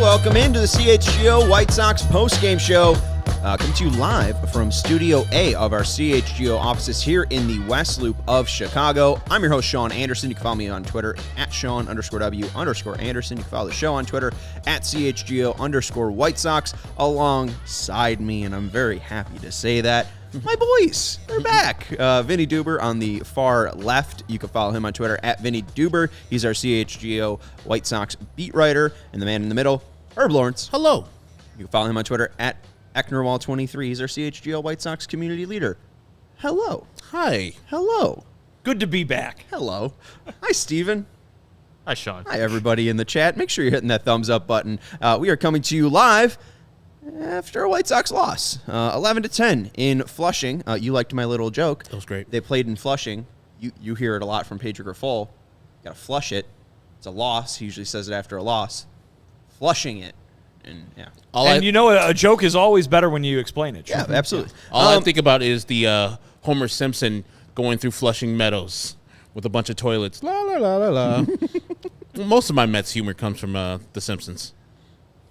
Welcome into the CHGO White Sox postgame show. Coming to you live from Studio A of our CHGO offices here in the West Loop of Chicago. I'm your host, Sean Anderson. You can follow me on Twitter at Sean_W_Anderson. You can follow the show on Twitter at CHGO_White Sox alongside me, and I'm very happy to say that. My boys, they're back. Vinnie Duber on the far left. You can follow him on Twitter at Vinnie Duber. He's our CHGO White Sox beat writer. And the man in the middle, Herb Lawrence. Hello. You can follow him on Twitter at Ecknerwall23. He's our CHGO White Sox community leader. Hello. Hi. Hello. Good to be back. Hello. Hi, Steven. Hi, Sean. Hi, everybody in the chat. Make sure you're hitting that thumbs up button. We are coming to you live after a White Sox loss, 11-10 in Flushing. You liked my little joke. That was great. They played in Flushing. You hear it a lot from Pedro Grifol. Got to flush it. It's a loss. He usually says it after a loss. Flushing it. And, yeah. A joke is always better when you explain it. Yeah, absolutely. All I think about is the Homer Simpson going through Flushing Meadows with a bunch of toilets. La, la, la, la, la. Most of my Mets humor comes from The Simpsons.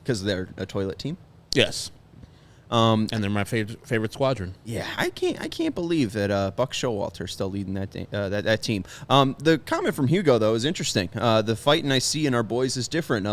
Because they're a toilet team? Yes. And they're my favorite squadron. Yeah, I can't believe that Buck Showalter's still leading that team. The comment from Hugo, though, is interesting. The fighting I see in our boys is different.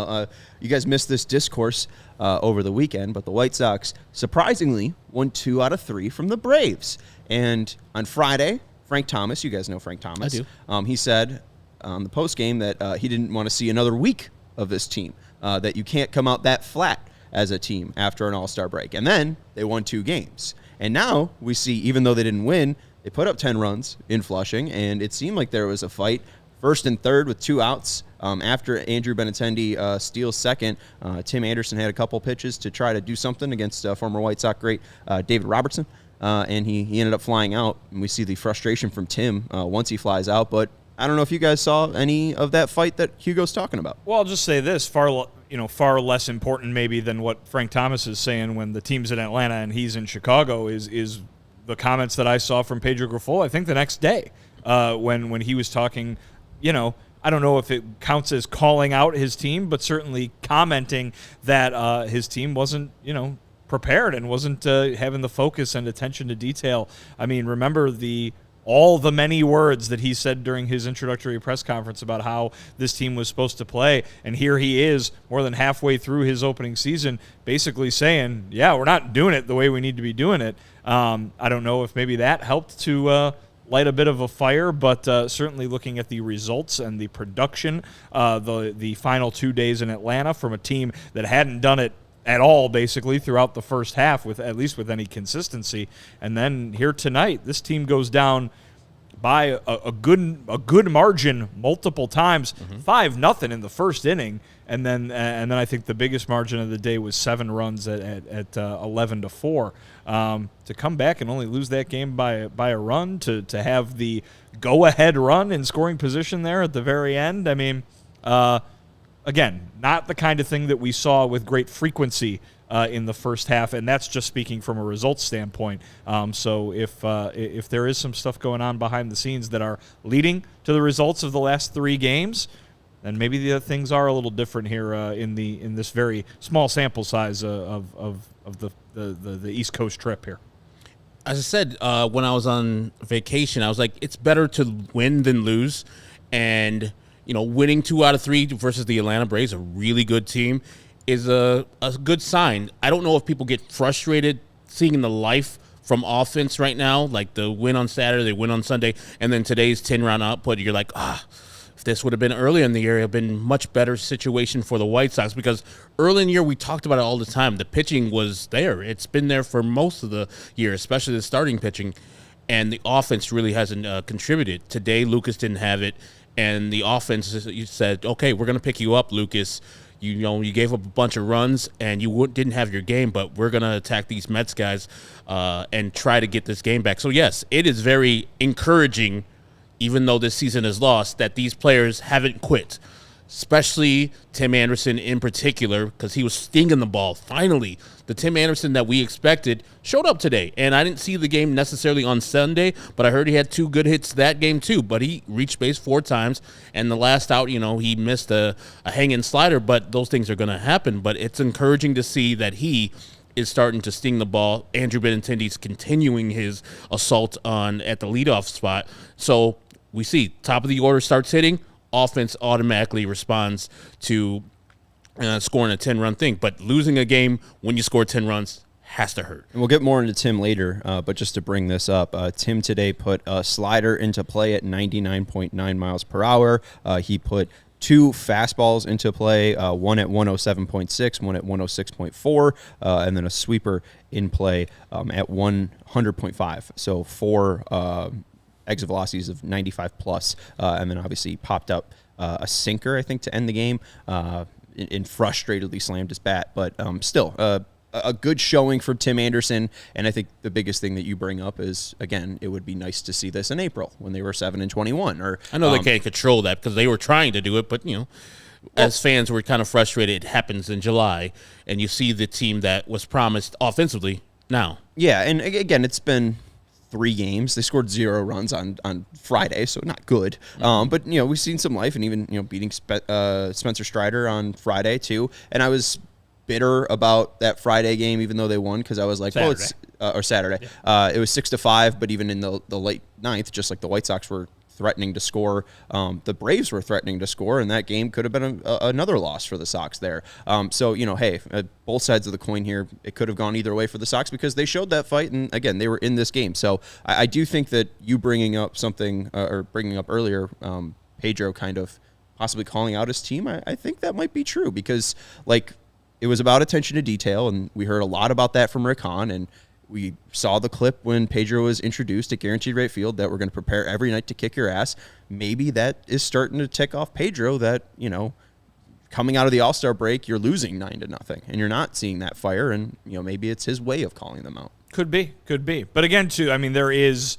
You guys missed this discourse over the weekend, but the White Sox surprisingly won 2 out of 3 from the Braves. And on Friday, Frank Thomas, you guys know Frank Thomas. I do. He said on the postgame that he didn't want to see another week of this team, that you can't come out that flat as a team after an all-star break. And then they won 2 games. And now we see, even though they didn't win, they put up 10 runs in Flushing, and it seemed like there was a fight, first and third with 2 outs. After Andrew Benintendi steals second, Tim Anderson had a couple pitches to try to do something against former White Sox great David Robertson, and he ended up flying out. And we see the frustration from Tim once he flies out. But I don't know if you guys saw any of that fight that Hugo's talking about. Well, I'll just say this, far less important maybe than what Frank Thomas is saying when the team's in Atlanta and he's in Chicago is the comments that I saw from Pedro Grifol, I think the next day, when he was talking, I don't know if it counts as calling out his team, but certainly commenting that his team wasn't, prepared and wasn't having the focus and attention to detail. I mean, remember all the many words that he said during his introductory press conference about how this team was supposed to play. And here he is more than halfway through his opening season basically saying, yeah, we're not doing it the way we need to be doing it. I don't know if maybe that helped to light a bit of a fire, but certainly looking at the results and the production, the final 2 days in Atlanta from a team that hadn't done it at all, basically, throughout the first half, with at least with any consistency. And then here tonight, this team goes down by a good margin multiple times, 5-0 in the first inning, and then I think the biggest margin of the day was 7 runs at 11-4. To come back and only lose that game by a run, to have the go-ahead run in scoring position there at the very end. I mean, again, not the kind of thing that we saw with great frequency in the first half, and that's just speaking from a results standpoint. So if there is some stuff going on behind the scenes that are leading to the results of the last 3 games, then maybe the things are a little different here in this very small sample size of the East Coast trip here. As I said, when I was on vacation, I was like, it's better to win than lose, and winning 2 out of 3 versus the Atlanta Braves, a really good team, is a good sign. I don't know if people get frustrated seeing the life from offense right now, like the win on Saturday, the win on Sunday, and then today's 10-run output. You're like, if this would have been earlier in the year, it would have been much better situation for the White Sox, because early in the year we talked about it all the time. The pitching was there. It's been there for most of the year, especially the starting pitching, and the offense really hasn't contributed. Today, Lucas didn't have it, and the offense, you said, okay, we're going to pick you up, Lucas. You gave up a bunch of runs, and you didn't have your game, but we're going to attack these Mets guys and try to get this game back. So, yes, it is very encouraging, even though this season is lost, that these players haven't quit, especially Tim Anderson in particular, because he was stinging the ball. Finally, the Tim Anderson that we expected showed up today. And I didn't see the game necessarily on Sunday, but I heard he had 2 good hits that game too. But he reached base 4 times, and the last out, he missed a hanging slider, but those things are going to happen. But it's encouraging to see that he is starting to sting the ball. Andrew Benintendi's continuing his assault at the leadoff spot. So we see top of the order starts hitting, offense automatically responds to scoring a 10-run thing. But losing a game when you score 10 runs has to hurt. And we'll get more into Tim later, but just to bring this up, Tim today put a slider into play at 99.9 miles per hour. He put 2 fastballs into play, one at 107.6, one at 106.4, and then a sweeper in play at 100.5. So 4 exit velocities of 95 plus, and then obviously popped up a sinker, I think, to end the game, and frustratedly slammed his bat. But still, a good showing from Tim Anderson. And I think the biggest thing that you bring up is, again, it would be nice to see this in April when they were 7-21. Or I know they can't control that because they were trying to do it, but as fans, we're kind of frustrated. It happens in July, and you see the team that was promised offensively now. Yeah, and again, it's been 3 games. They scored 0 runs on Friday, so not good. But we've seen some life, and even beating Spencer Strider on Friday too. And I was bitter about that Friday game, even though they won, because I was like, Saturday. or Saturday. Yeah. It was 6-5, but even in the late ninth, just like the White Sox were threatening to score, the Braves were threatening to score, and that game could have been another loss for the Sox there. So, hey, both sides of the coin here, it could have gone either way for the Sox because they showed that fight, and again, they were in this game. So I do think that you bringing up something, or bringing up earlier, Pedro kind of possibly calling out his team, I think that might be true because, it was about attention to detail, and we heard a lot about that from Rick Hahn, and we saw the clip when Pedro was introduced at Guaranteed Rate Field that we're going to prepare every night to kick your ass. Maybe that is starting to tick off Pedro that, coming out of the All-Star break, you're losing 9-0, and you're not seeing that fire, and, maybe it's his way of calling them out. Could be. But again, too, there is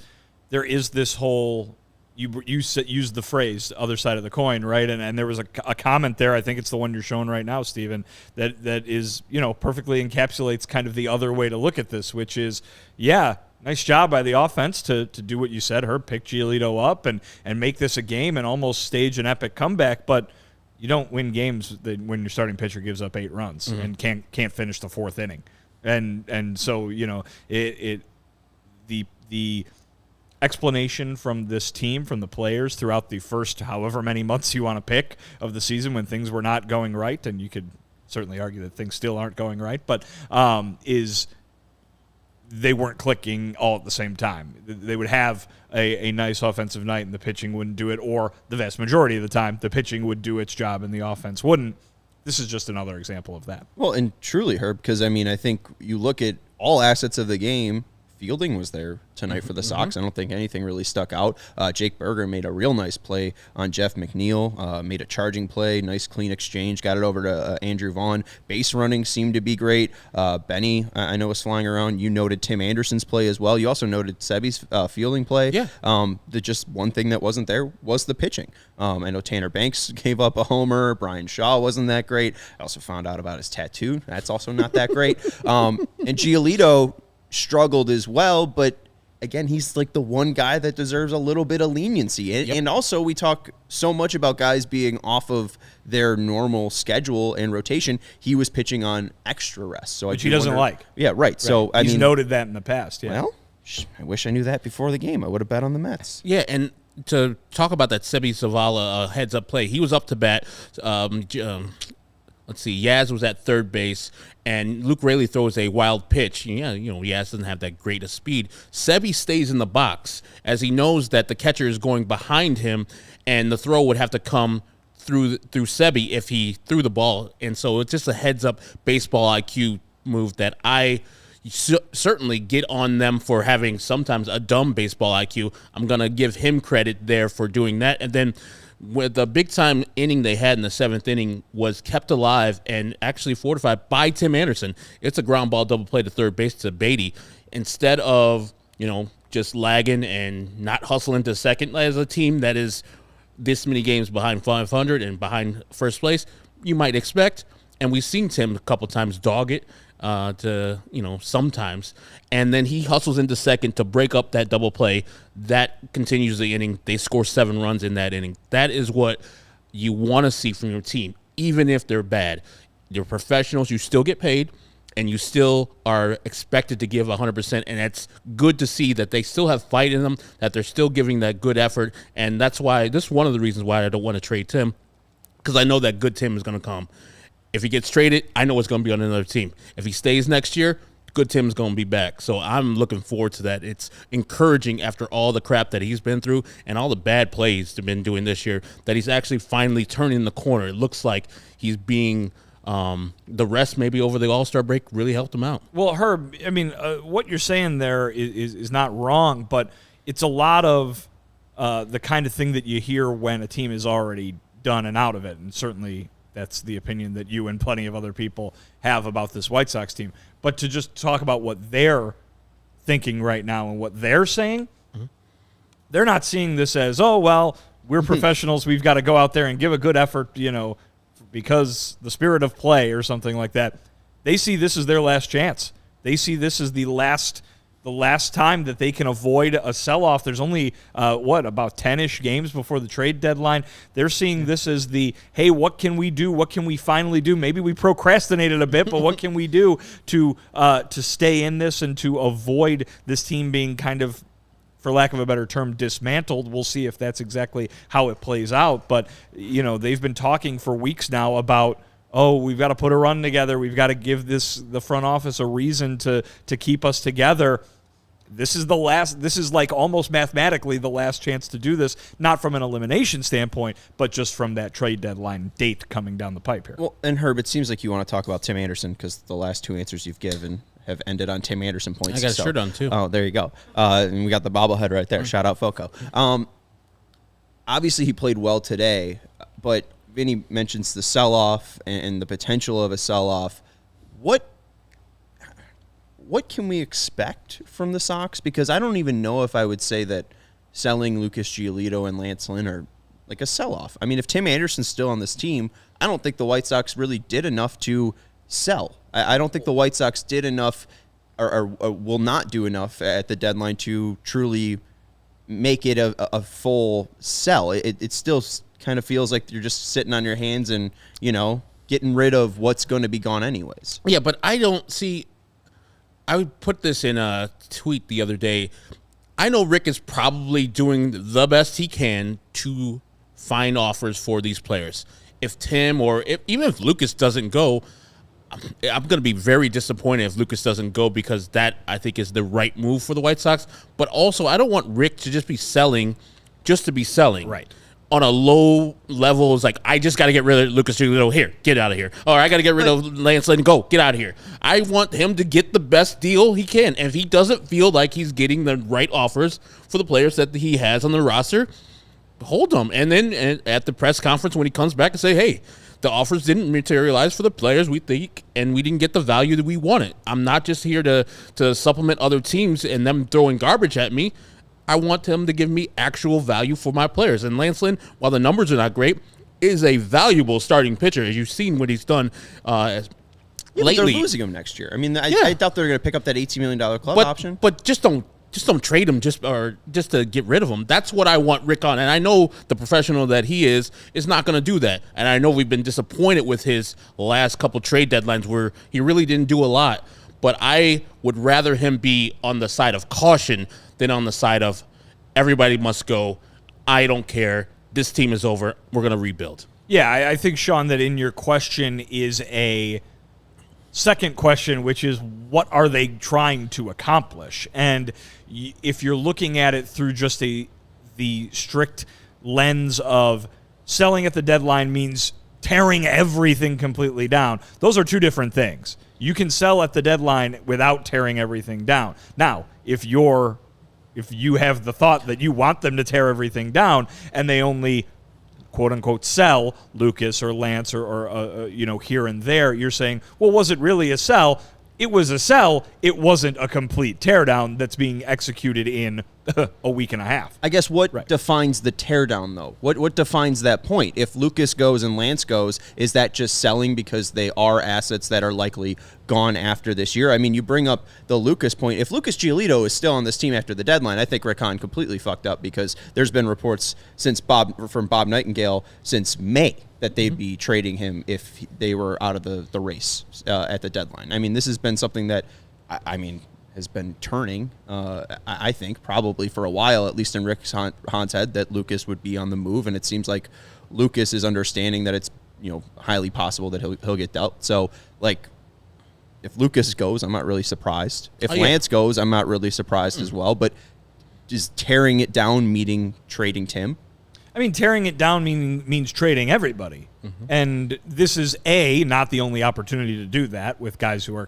this whole, you used the phrase other side of the coin, right? And there was a comment there, I think it's the one you're showing right now, Steven, that is, perfectly encapsulates kind of the other way to look at this, which is, yeah, nice job by the offense to do what you said, Herb, pick Giolito up and make this a game and almost stage an epic comeback, but you don't win games when your starting pitcher gives up 8 runs and can't finish the 4th inning. And so, the explanation from this team, from the players throughout the first however many months you want to pick of the season when things were not going right, and you could certainly argue that things still aren't going right, but is they weren't clicking all at the same time. They would have a nice offensive night and the pitching wouldn't do it, or the vast majority of the time the pitching would do its job and the offense wouldn't. This is just another example of that. Well, and truly, Herb, because, I think you look at all assets of the game, fielding was there tonight for the Sox. I don't think anything really stuck out. Jake Berger made a real nice play on Jeff McNeil, made a charging play, nice clean exchange, got it over to Andrew Vaughn. Base running seemed to be great. Benny, I know, was flying around. You noted Tim Anderson's play as well. You also noted Seby's fielding play. Yeah. Just one thing that wasn't there was the pitching. I know Tanner Banks gave up a homer. Brian Shaw wasn't that great. I also found out about his tattoo. That's also not that great. And Giolito struggled as well, but again, he's like the one guy that deserves a little bit of leniency. And also, we talk so much about guys being off of their normal schedule and rotation. He was pitching on extra rest, so which he doesn't like. Yeah, right. So he's noted that in the past. Yeah. Well, I wish I knew that before the game. I would have bet on the Mets. Yeah, and to talk about that Seby Zavala heads-up play, he was up to bat. let's see, Yaz was at third base, and Luke Raley throws a wild pitch. Yeah, Yaz doesn't have that great of speed. Sebi stays in the box as he knows that the catcher is going behind him, and the throw would have to come through Sebi if he threw the ball. And so it's just a heads-up baseball IQ move that I certainly get on them for having sometimes a dumb baseball IQ. I'm going to give him credit there for doing that. And then with the big-time inning they had in the 7th inning was kept alive and actually fortified by Tim Anderson. It's a ground ball double play to third base to Beatty. Instead of, just lagging and not hustling to second as a team that is this many games behind 500 and behind first place, you might expect. And we've seen Tim a couple times dog it sometimes. And then he hustles into second to break up that double play. That continues the inning. They score 7 runs in that inning. That is what you want to see from your team, even if they're bad. You're professionals. You still get paid, and you still are expected to give 100%. And that's good to see that they still have fight in them, that they're still giving that good effort. And that's why this is one of the reasons why I don't want to trade Tim, because I know that good Tim is going to come. If he gets traded, I know it's going to be on another team. If he stays next year, good Tim's going to be back. So I'm looking forward to that. It's encouraging after all the crap that he's been through and all the bad plays he's been doing this year that he's actually finally turning the corner. It looks like he's being the rest maybe over the All-Star break really helped him out. Well, Herb, I mean, what you're saying there is not wrong, but it's a lot of the kind of thing that you hear when a team is already done and out of it, and certainly that's the opinion that you and plenty of other people have about this White Sox team. But to just talk about what they're thinking right now and what they're saying, they're not seeing this as, oh, well, we're professionals, we've got to go out there and give a good effort, because the spirit of play or something like that. They see this as their last chance. They see this as the last time that they can avoid a sell-off. There's only, about 10-ish games before the trade deadline. They're seeing this as the, hey, what can we do? What can we finally do? Maybe we procrastinated a bit, but what can we do to stay in this and to avoid this team being kind of, for lack of a better term, dismantled? We'll see if that's exactly how it plays out. But, they've been talking for weeks now about, oh, we've got to put a run together. We've got to give the front office a reason to keep us together. This is like almost mathematically the last chance to do this, not from an elimination standpoint, but just from that trade deadline date coming down the pipe here. Well, and Herb, it seems like you want to talk about Tim Anderson because the last 2 answers you've given have ended on Tim Anderson points. I got a shirt on, too. Oh, there you go. And we got the bobblehead right there. Shout out Foco. Obviously, he played well today, but Vinnie mentions the sell-off and the potential of a sell-off. What can we expect from the Sox? Because I don't even know if I would say that selling Lucas Giolito and Lance Lynn are like a sell-off. I mean, if Tim Anderson's still on this team, I don't think the White Sox really did enough to sell. I don't think the White Sox did enough or will not do enough at the deadline to truly make it a full sell. It still kind of feels like you're just sitting on your hands and, getting rid of what's going to be gone anyways. Yeah, but I don't see... I would put this in a tweet the other day. I know Rick is probably doing the best he can to find offers for these players. If Tim even if Lucas doesn't go, I'm going to be very disappointed if Lucas doesn't go because that, I think, is the right move for the White Sox. But also, I don't want Rick to just be selling just to be selling. Right. On a low level, it's like, I just got to get rid of Lucas Giolito. Here, get out of here. Or I got to get rid of Lance Lynn. Go, get out of here. I want him to get the best deal he can. And if he doesn't feel like he's getting the right offers for the players that he has on the roster, hold them. And then at the press conference when he comes back and say, hey, the offers didn't materialize for the players we think, and we didn't get the value that we wanted. I'm not just here to supplement other teams and them throwing garbage at me. I want them to give me actual value for my players. And Lance Lynn, while the numbers are not great, is a valuable starting pitcher, as you've seen what he's done lately. They're losing him next year. I mean, I doubt they're going to pick up that $18 million club option. But just don't trade him just to get rid of him. That's what I want Rick on. And I know the professional that he is not going to do that. And I know we've been disappointed with his last couple trade deadlines where he really didn't do a lot. But I would rather him be on the side of caution than on the side of everybody must go. I don't care. This team is over. We're going to rebuild. Yeah, I think, Sean, that in your question is a second question, which is what are they trying to accomplish? And if you're looking at it through just the strict lens of selling at the deadline means tearing everything completely down, those are two different things. You can sell at the deadline without tearing everything down. Now, if you have the thought that you want them to tear everything down and they only quote unquote sell Lucas or Lance or here and there, you're saying, well, was it really a sell? It was a sell. It wasn't a complete teardown that's being executed in a week and a half. I guess what defines the teardown, though? What defines that point? If Lucas goes and Lance goes, is that just selling because they are assets that are likely gone after this year? I mean, you bring up the Lucas point. If Lucas Giolito is still on this team after the deadline, I think Rick Hahn completely fucked up because there's been reports from Bob Nightingale since May that they'd be trading him if they were out of the race at the deadline. I mean, this has been something that, has been turning, I think, probably for a while, at least in Rick Hahn's head, that Lucas would be on the move, and it seems like Lucas is understanding that it's highly possible that he'll get dealt. So, if Lucas goes, I'm not really surprised. If Lance goes, I'm not really surprised as well. But is tearing it down meaning trading Tim? I mean, tearing it down means trading everybody. Mm-hmm. And this is, A, not the only opportunity to do that with guys who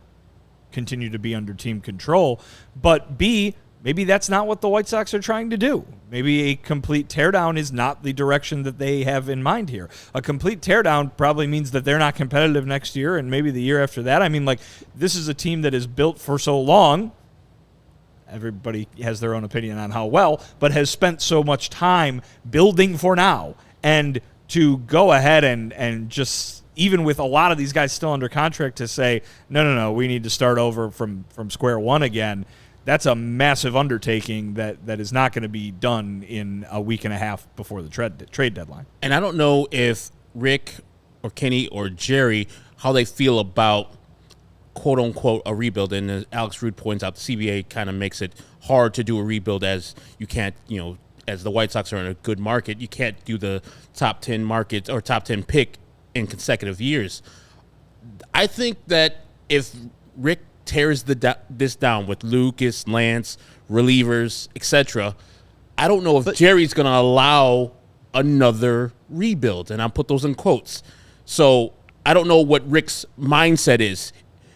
continue to be under team control. But, B, maybe that's not what the White Sox are trying to do. Maybe a complete teardown is not the direction that they have in mind here. A complete teardown probably means that they're not competitive next year and maybe the year after that. I mean, this is a team that is built for so long. Everybody has their own opinion on how well, but has spent so much time building for now. And to go ahead and just, even with a lot of these guys still under contract, to say, no, we need to start over from square one again, that's a massive undertaking that is not going to be done in a week and a half before the trade deadline. And I don't know if Rick or Kenny or Jerry, how they feel about quote unquote a rebuild. And as Alex Rude points out, the CBA kind of makes it hard to do a rebuild, as you can't, as the White Sox are in a good market, you can't do the top 10 markets or top 10 pick in consecutive years. I think that if Rick tears this down with Lucas, Lance, relievers, etc., I don't know if Jerry's going to allow another rebuild, and I'll put those in quotes. So I don't know what Rick's mindset is.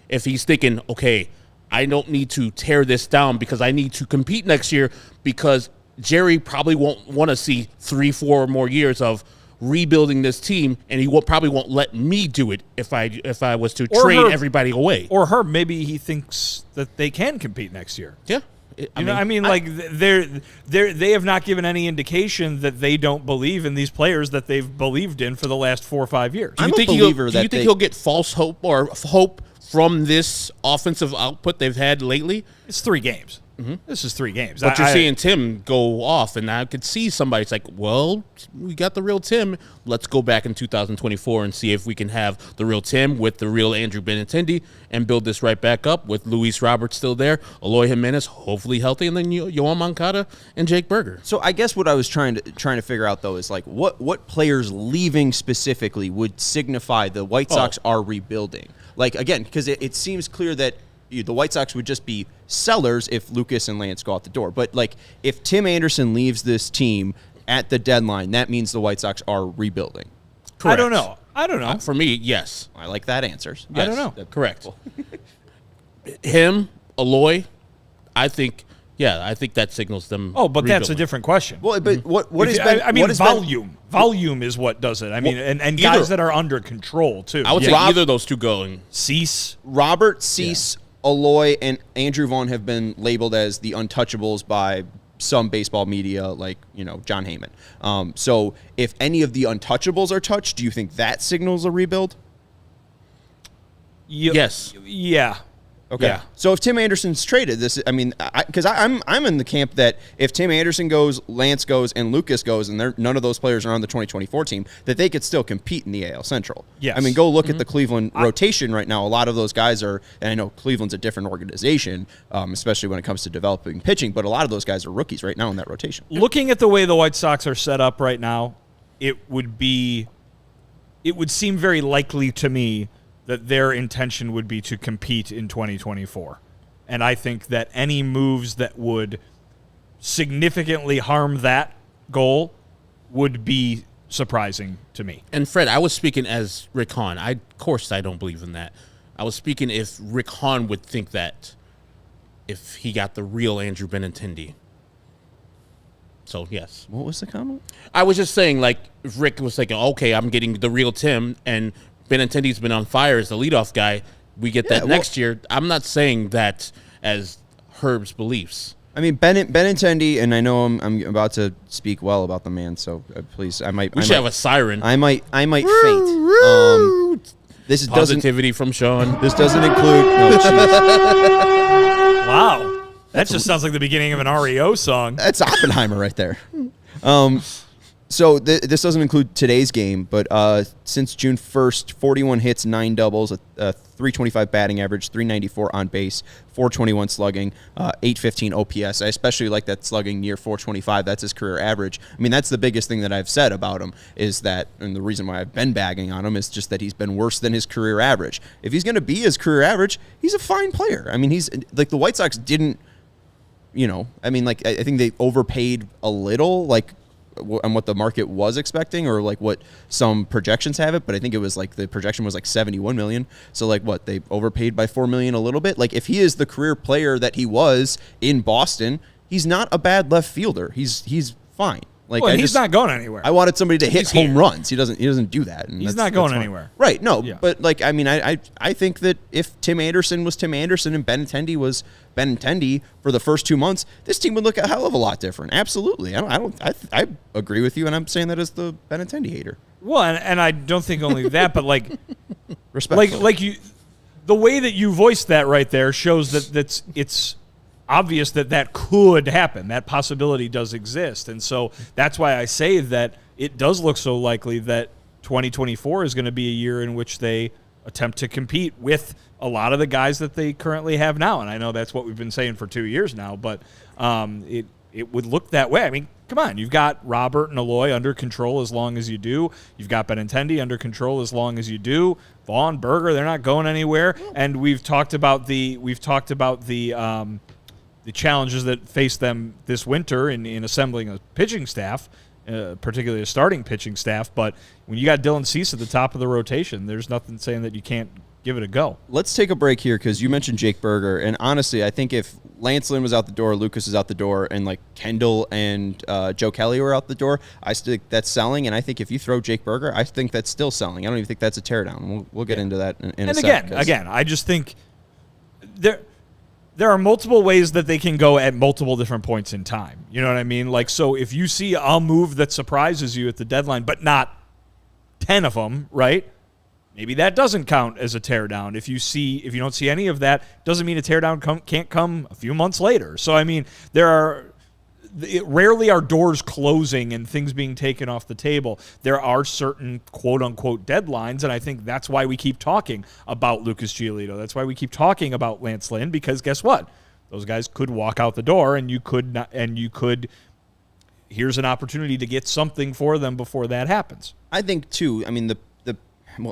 If he's thinking, okay, I don't need to tear this down because I need to compete next year, because Jerry probably won't want to see 3-4 more years of rebuilding this team, and he probably won't let me do it if I was to trade everybody away. Or Herb, maybe he thinks that they can compete next year. Yeah. They have not given any indication that they don't believe in these players that they've believed in for the last 4 or 5 years. Do you think he'll get false hope or hope from this offensive output they've had lately? It's 3 games. Mm-hmm. This is 3 games. But you're seeing Tim go off, and I could see somebody. It's like, well, we got the real Tim. Let's go back in 2024 and see if we can have the real Tim with the real Andrew Benintendi and build this right back up with Luis Roberts still there, Eloy Jimenez hopefully healthy, and then Yoan Moncada and Jake Berger. So I guess what I was trying to figure out, though, is what players leaving specifically would signify the White Sox are rebuilding. Again, because it seems clear that the White Sox would just be sellers if Lucas and Lance go out the door. But, if Tim Anderson leaves this team at the deadline, that means the White Sox are rebuilding. Correct. I don't know. For me, yes. I like that answer. Yes. I don't know. Correct. Him, Eloy, I think that signals them. Oh, but rebuilding. That's a different question. Well, but what has been... volume. Volume is what does it. And guys that are under control, too. I would say either of those two going. Cease. Robert Cease, Eloy, and Andrew Vaughn have been labeled as the untouchables by some baseball media, John Heyman. So if any of the untouchables are touched, do you think that signals a rebuild? Yes. Yeah. Okay. Yeah. So if Tim Anderson's traded, because I'm in the camp that if Tim Anderson goes, Lance goes, and Lucas goes, and none of those players are on the 2024 team, that they could still compete in the AL Central. Yes. Go look at the Cleveland rotation right now. A lot of those guys are, and I know Cleveland's a different organization, especially when it comes to developing pitching, but a lot of those guys are rookies right now in that rotation. Looking at the way the White Sox are set up right now, it would be it would seem very likely to me that their intention would be to compete in 2024. And I think that any moves that would significantly harm that goal would be surprising to me. And Fred, I was speaking as Rick Hahn. Of course I don't believe in that. I was speaking if Rick Hahn would think that if he got the real Andrew Benintendi. So, yes. What was the comment? I was just saying, like, if Rick was thinking, okay, I'm getting the real Tim, and Benintendi's been on fire as the leadoff guy, we get that next year. I'm not saying that as Herb's beliefs. I mean, Benintendi, and I know I'm about to speak well about the man, so please, We should have a siren. I might faint. This Positivity from Sean. This doesn't include. No, wow. That just sounds like the beginning of an REO song. That's Oppenheimer right there. So this doesn't include today's game, but since June 1st, 41 hits, 9 doubles, a 325 batting average, 394 on base, 421 slugging, 815 OPS. I especially like that slugging near 425. That's his career average. I mean, that's the biggest thing that I've said about him is that, and the reason why I've been bagging on him is just that he's been worse than his career average. If he's going to be his career average, he's a fine player. I mean, he's like the White Sox didn't, I think they overpaid a little, like, on what the market was expecting or like what some projections have it, but I think it was like the projection was like 71 million. So like what, they overpaid by 4 million a little bit. Like if he is the career player that he was in Boston, he's not a bad left fielder. He's fine. Like he's not going anywhere. I wanted somebody to hit home runs. He doesn't do that. And he's not going anywhere. Right. No, but like, I mean, I think that if Tim Anderson was Tim Anderson and Benintendi was Benintendi for the first 2 months, this team would look a hell of a lot different. Absolutely. I agree with you. And I'm saying that as the Benintendi hater. Well, and I don't think only that, but like, respectfully. like you, the way that you voiced that right there shows that it's obvious that could happen. That possibility does exist. And so that's why I say that it does look so likely that 2024 is going to be a year in which they attempt to compete with a lot of the guys that they currently have now. And I know that's what we've been saying for 2 years now, but it would look that way. I mean, come on. You've got Robert and Eloy under control as long as you do. You've got Benintendi under control as long as you do. Vaughn, Berger, they're not going anywhere. And we've talked about the challenges that face them this winter in assembling a pitching staff, particularly a starting pitching staff. But when you got Dylan Cease at the top of the rotation, there's nothing saying that you can't give it a go. Let's take a break here because you mentioned Jake Berger. And honestly, I think if Lance Lynn was out the door, Lucas is out the door, and like Kendall and Joe Kelly were out the door, I still think that's selling. And I think if you throw Jake Berger, I think that's still selling. I don't even think that's a teardown. We'll get into that in a second. And again, I just think there are multiple ways that they can go at multiple different points in time. You know what I mean? Like, so if you see a move that surprises you at the deadline, but not 10 of them, right? Maybe that doesn't count as a teardown. If you don't see any of that, doesn't mean a teardown can't come a few months later. So, I mean, rarely are doors closing and things being taken off the table. There are certain quote-unquote deadlines, and I think that's why we keep talking about Lucas Giolito. That's why we keep talking about Lance Lynn, because guess what? Those guys could walk out the door, and you could here's an opportunity to get something for them before that happens. I think, too, I mean,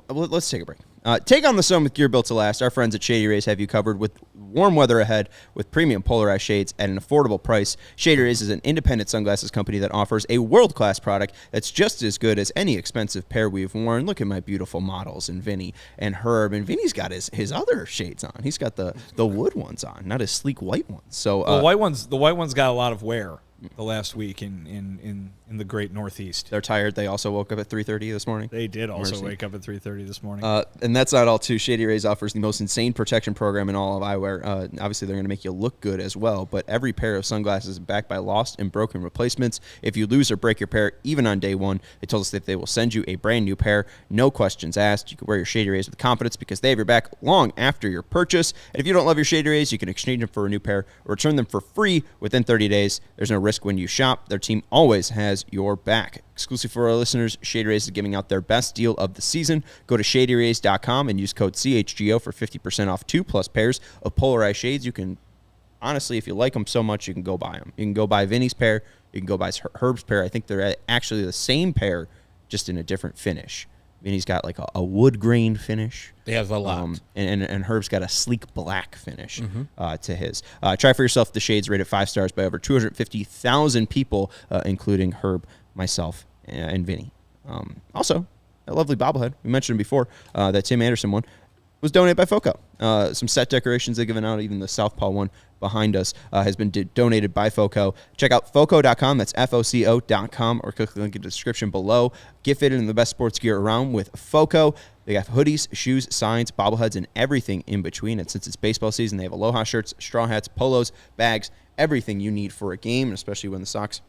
let's take a break. Take on the sun with gear built to last. Our friends at Shady Rays have you covered with warm weather ahead with premium polarized shades at an affordable price. Shady Rays is an independent sunglasses company that offers a world-class product that's just as good as any expensive pair we've worn. Look at my beautiful models and Vinnie and Herb. And Vinnie's got his other shades on. He's got the wood ones on, not his sleek white ones. So the white ones got a lot of wear the last week in the great Northeast. They're tired. They also woke up at 3:30 this morning. They did also wake up at 3:30 this morning. And that's not all, too. Shady Rays offers the most insane protection program in all of eyewear. Obviously, they're going to make you look good as well, but every pair of sunglasses is backed by lost and broken replacements. If you lose or break your pair, even on day one, they told us that they will send you a brand new pair. No questions asked. You can wear your Shady Rays with confidence because they have your back long after your purchase. And if you don't love your Shady Rays, you can exchange them for a new pair or return them for free within 30 days. There's no risk when you shop. Their team always has your back. Exclusive for our listeners, Shady Rays is giving out their best deal of the season. Go to shadyrays.com and use code CHGO for 50% off 2+ pairs of polarized shades. You can, honestly, if you like them so much, you can go buy them. You can go buy Vinnie's pair. You can go buy Herb's pair. I think they're actually the same pair, just in a different finish. Vinny's got like a wood grain finish. They have a lot. And Herb's got a sleek black finish to his. Try for yourself the shades rated 5 stars by over 250,000 people, including Herb, myself, and Vinny. Also, that lovely bobblehead, we mentioned before, that Tim Anderson won, was donated by FOCO. Some set decorations they've given out, even the Southpaw one behind us has been donated by FOCO. Check out FOCO.com, that's FOCO.com, or click the link in the description below. Get fitted in the best sports gear around with FOCO. They got hoodies, shoes, signs, bobbleheads, and everything in between. And since it's baseball season, they have aloha shirts, straw hats, polos, bags, everything you need for a game, especially when the Sox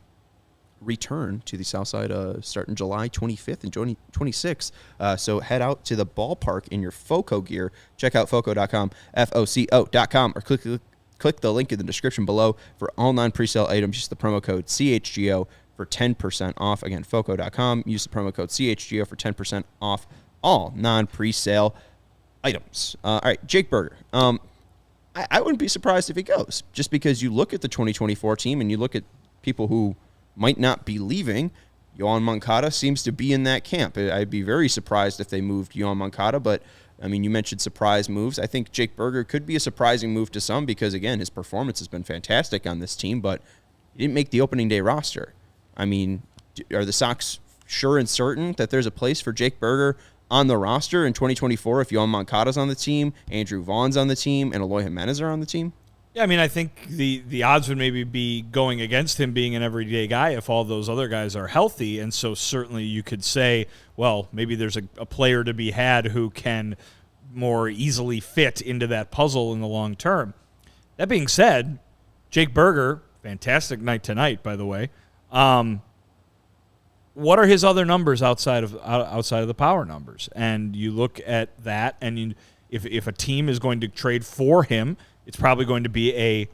return to the South Side starting July 25th and 26th. So head out to the ballpark in your FOCO gear. Check out FOCO.com, FOCO.com, or click the link in the description below for all non-presale items. Use the promo code CHGO for 10% off. Again, FOCO.com. Use the promo code CHGO for 10% off all non-presale items. All right, Jake Berger. I wouldn't be surprised if he goes, just because you look at the 2024 team and you look at people who might not be leaving. Yohan Moncada seems to be in that camp. I'd be very surprised if they moved Yohan Moncada, but, I mean, you mentioned surprise moves. I think Jake Berger could be a surprising move to some because, again, his performance has been fantastic on this team, but he didn't make the opening day roster. I mean, are the Sox sure and certain that there's a place for Jake Berger on the roster in 2024 if Yohan Moncada's on the team, Andrew Vaughn's on the team, and Eloy Jimenez are on the team? Yeah, I mean, I think the odds would maybe be going against him being an everyday guy if all those other guys are healthy. And so certainly you could say, well, maybe there's a player to be had who can more easily fit into that puzzle in the long term. That being said, Jake Berger, fantastic night tonight, by the way. What are his other numbers outside of the power numbers? And you look at that, and if a team is going to trade for him, it's probably going to be a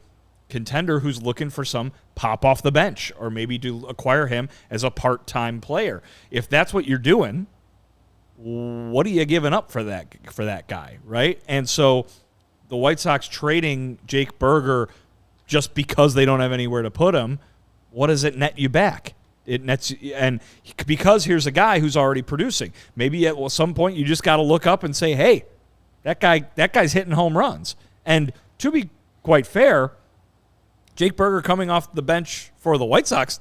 contender who's looking for some pop off the bench, or maybe to acquire him as a part-time player. If that's what you're doing, what are you giving up for that guy, right? And so the White Sox trading Jake Berger just because they don't have anywhere to put him, what does it net you back? It nets, and because here's a guy who's already producing. Maybe at some point you just got to look up and say, hey, that guy's hitting home runs. And to be quite fair, Jake Berger coming off the bench for the White Sox,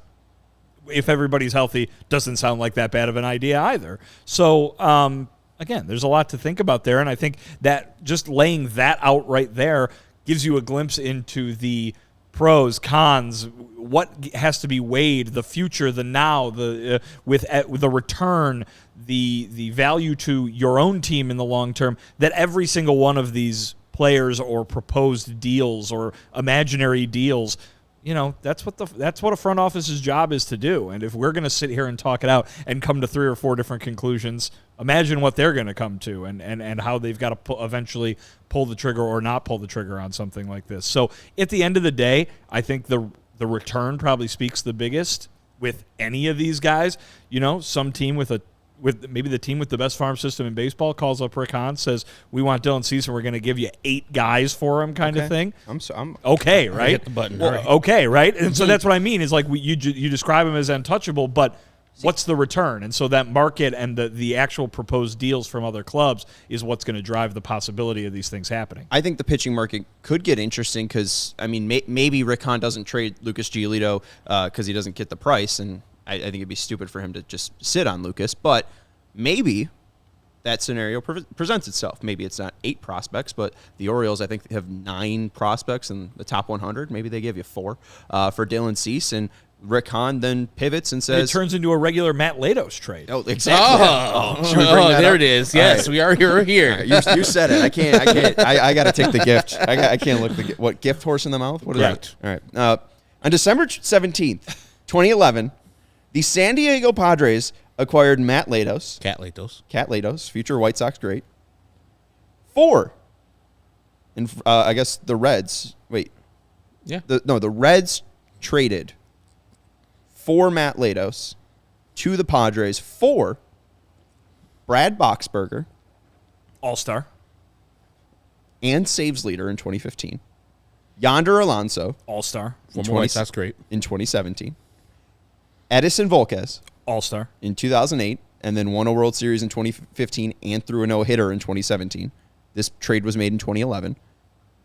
if everybody's healthy, doesn't sound like that bad of an idea either. So, again, there's a lot to think about there, and I think that just laying that out right there gives you a glimpse into the pros, cons, what has to be weighed, the future, the now, with the return, the value to your own team in the long term, that every single one of these players or proposed deals or imaginary deals, that's what a front office's job is to do. And if we're going to sit here and talk it out and come to 3 or 4 different conclusions, imagine what they're going to come to and how they've got to eventually pull the trigger or not pull the trigger on something like this. So at the end of the day, I think the return probably speaks the biggest with any of these guys. Some team with maybe the team with the best farm system in baseball calls up Rick Hahn, says, we want Dylan Cease, we're going to give you 8 guys for him, kind of thing. I'm okay, right? Hit the button. Well, right. Okay, right? And so that's what I mean, is like you describe him as untouchable, but what's the return? And so that market and the actual proposed deals from other clubs is what's going to drive the possibility of these things happening. I think the pitching market could get interesting because, I mean, maybe Rick Hahn doesn't trade Lucas Giolito because he doesn't get the price, and I think it'd be stupid for him to just sit on Lucas, but maybe that scenario presents itself. Maybe it's not 8 prospects, but the Orioles, I think, have 9 prospects in the top 100. Maybe they give you 4 for Dylan Cease, and Rick Hahn then pivots and says... it turns into a regular Matt Latos trade. Oh, exactly. Should we bring that there up? it is. Yes, right. We are here. Right, you said it. I can't. I got to take the gift. I can't look what gift horse in the mouth? What is Correct. that? All right. On December 17th, 2011, the San Diego Padres acquired Matt Latos. Cat Latos, future White Sox great. 4. And I guess the Reds. Wait. Yeah. The Reds traded for Matt Latos to the Padres for Brad Boxberger, All-Star, and saves leader in 2015. Yonder Alonso, All-Star, former White Sox great, in 2017. Edison Volquez, All-Star, in 2008, and then won a World Series in 2015 and threw a no-hitter in 2017. This trade was made in 2011.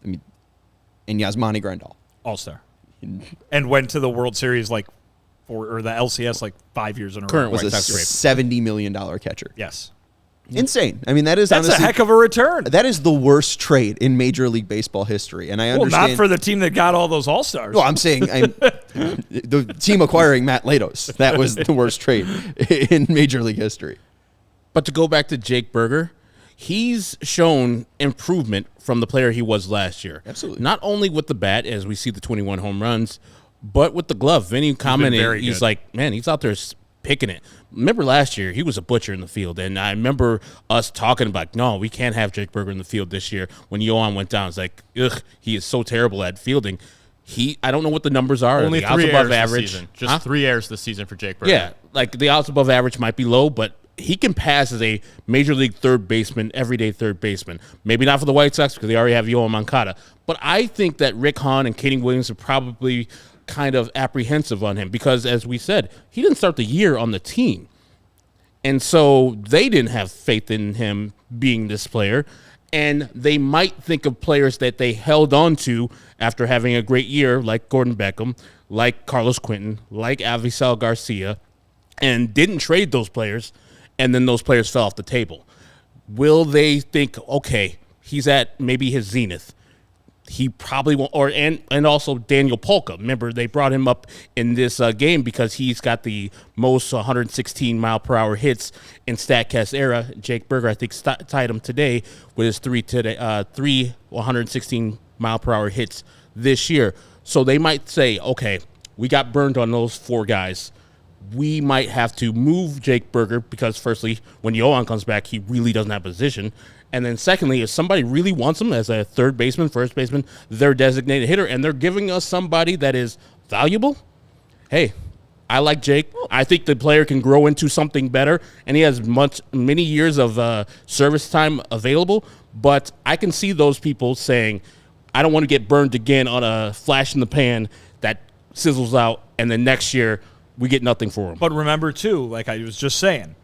I mean, and Yasmani Grandal. All-star. And went to the World Series or the LCS 5 years in a row. Current Was a White Sox $70 million catcher. Yes. Insane. I mean, that's honestly, a heck of a return. That is the worst trade in Major League Baseball history. And I understand. Well, not for the team that got all those All-Stars. Well, I'm saying the team acquiring Matt Latos. That was the worst trade in Major League history. But to go back to Jake Burger, he's shown improvement from the player he was last year. Absolutely. Not only with the bat, as we see the 21 home runs, but with the glove. Vinnie commented, he's like, man, he's out there picking it. Remember last year, he was a butcher in the field, and I remember us talking about, no, we can't have Jake Burger in the field this year. When Yohan went down, it's like, ugh, he is so terrible at fielding. I don't know what the numbers are. Only the 3 outs errors above average. this season. Just 3 errors this season for Jake Burger. Yeah, like the outs above average might be low, but he can pass as a Major League third baseman, everyday third baseman. Maybe not for the White Sox because they already have Yohan Moncada. But I think that Rick Hahn and Katie Williams are probably kind of apprehensive on him because, as we said, he didn't start the year on the team. And so they didn't have faith in him being this player. And they might think of players that they held on to after having a great year, like Gordon Beckham, like Carlos Quentin, like Avisel Garcia, and didn't trade those players, and then those players fell off the table. Will they think, okay, he's at maybe his zenith? He probably won't, and also Daniel Polka. Remember, they brought him up in this game because he's got the most 116 mile per hour hits in StatCast era. Jake Burger, I think, tied him today with his three 116 mile per hour hits this year. So they might say, okay, we got burned on those 4 guys. We might have to move Jake Burger because, firstly, when Yohan comes back, he really doesn't have position. And then secondly, if somebody really wants him as a third baseman, first baseman, their designated hitter, and they're giving us somebody that is valuable, hey, I like Jake. I think the player can grow into something better, and he has many years of service time available. But I can see those people saying, I don't want to get burned again on a flash in the pan that sizzles out, and then next year we get nothing for him. But remember, too, like I was just saying,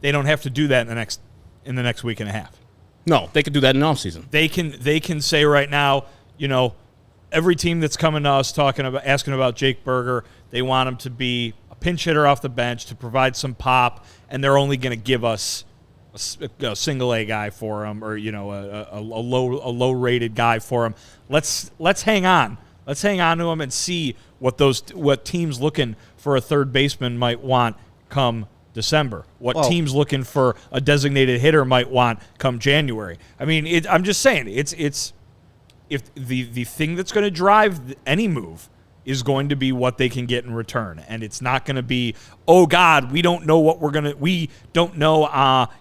they don't have to do that in the next week and a half. No, they could do that in offseason. They can say right now, every team that's coming to us asking about Jake Burger, they want him to be a pinch hitter off the bench to provide some pop, and they're only going to give us a single A guy for him, or a low rated guy for him. Let's hang on. Let's hang on to him and see what teams looking for a third baseman might want come December. What teams looking for a designated hitter might want come January. I mean, I'm just saying, it's if the thing that's going to drive any move is going to be what they can get in return, and it's not going to be, oh God, we don't know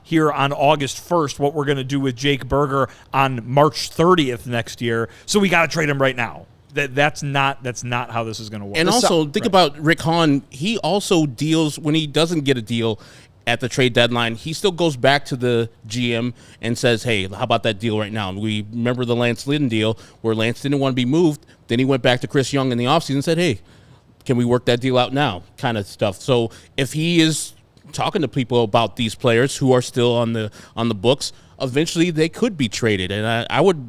here on August 1st what we're going to do with Jake Burger on March 30th next year, so we got to trade him right now. That's not how this is going to work. And also, think about Rick Hahn. He also deals, when he doesn't get a deal at the trade deadline, he still goes back to the GM and says, hey, how about that deal right now? We remember the Lance Lynn deal where Lance didn't want to be moved. Then he went back to Chris Young in the offseason and said, hey, can we work that deal out now? Kind of stuff. So if he is talking to people about these players who are still on the books, eventually they could be traded. And I wouldn't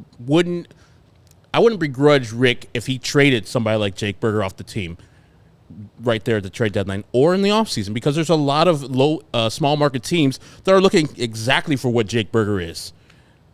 begrudge Rick if he traded somebody like Jake Burger off the team right there at the trade deadline or in the offseason, because there's a lot of small market teams that are looking exactly for what Jake Burger is.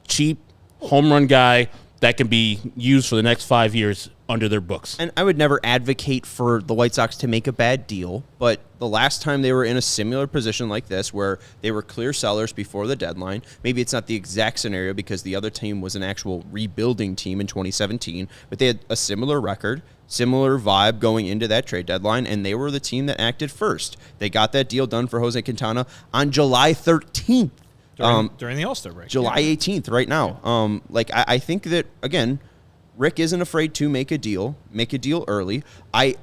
Cheap, home run guy that can be used for the next 5 years under their books. And I would never advocate for the White Sox to make a bad deal, but the last time they were in a similar position like this where they were clear sellers before the deadline, maybe it's not the exact scenario because the other team was an actual rebuilding team in 2017, but they had a similar record, similar vibe going into that trade deadline, and they were the team that acted first. They got that deal done for Jose Quintana on July 13th. During the All-Star break. July 18th right now. I think that, again, Rick isn't afraid to make a deal early. I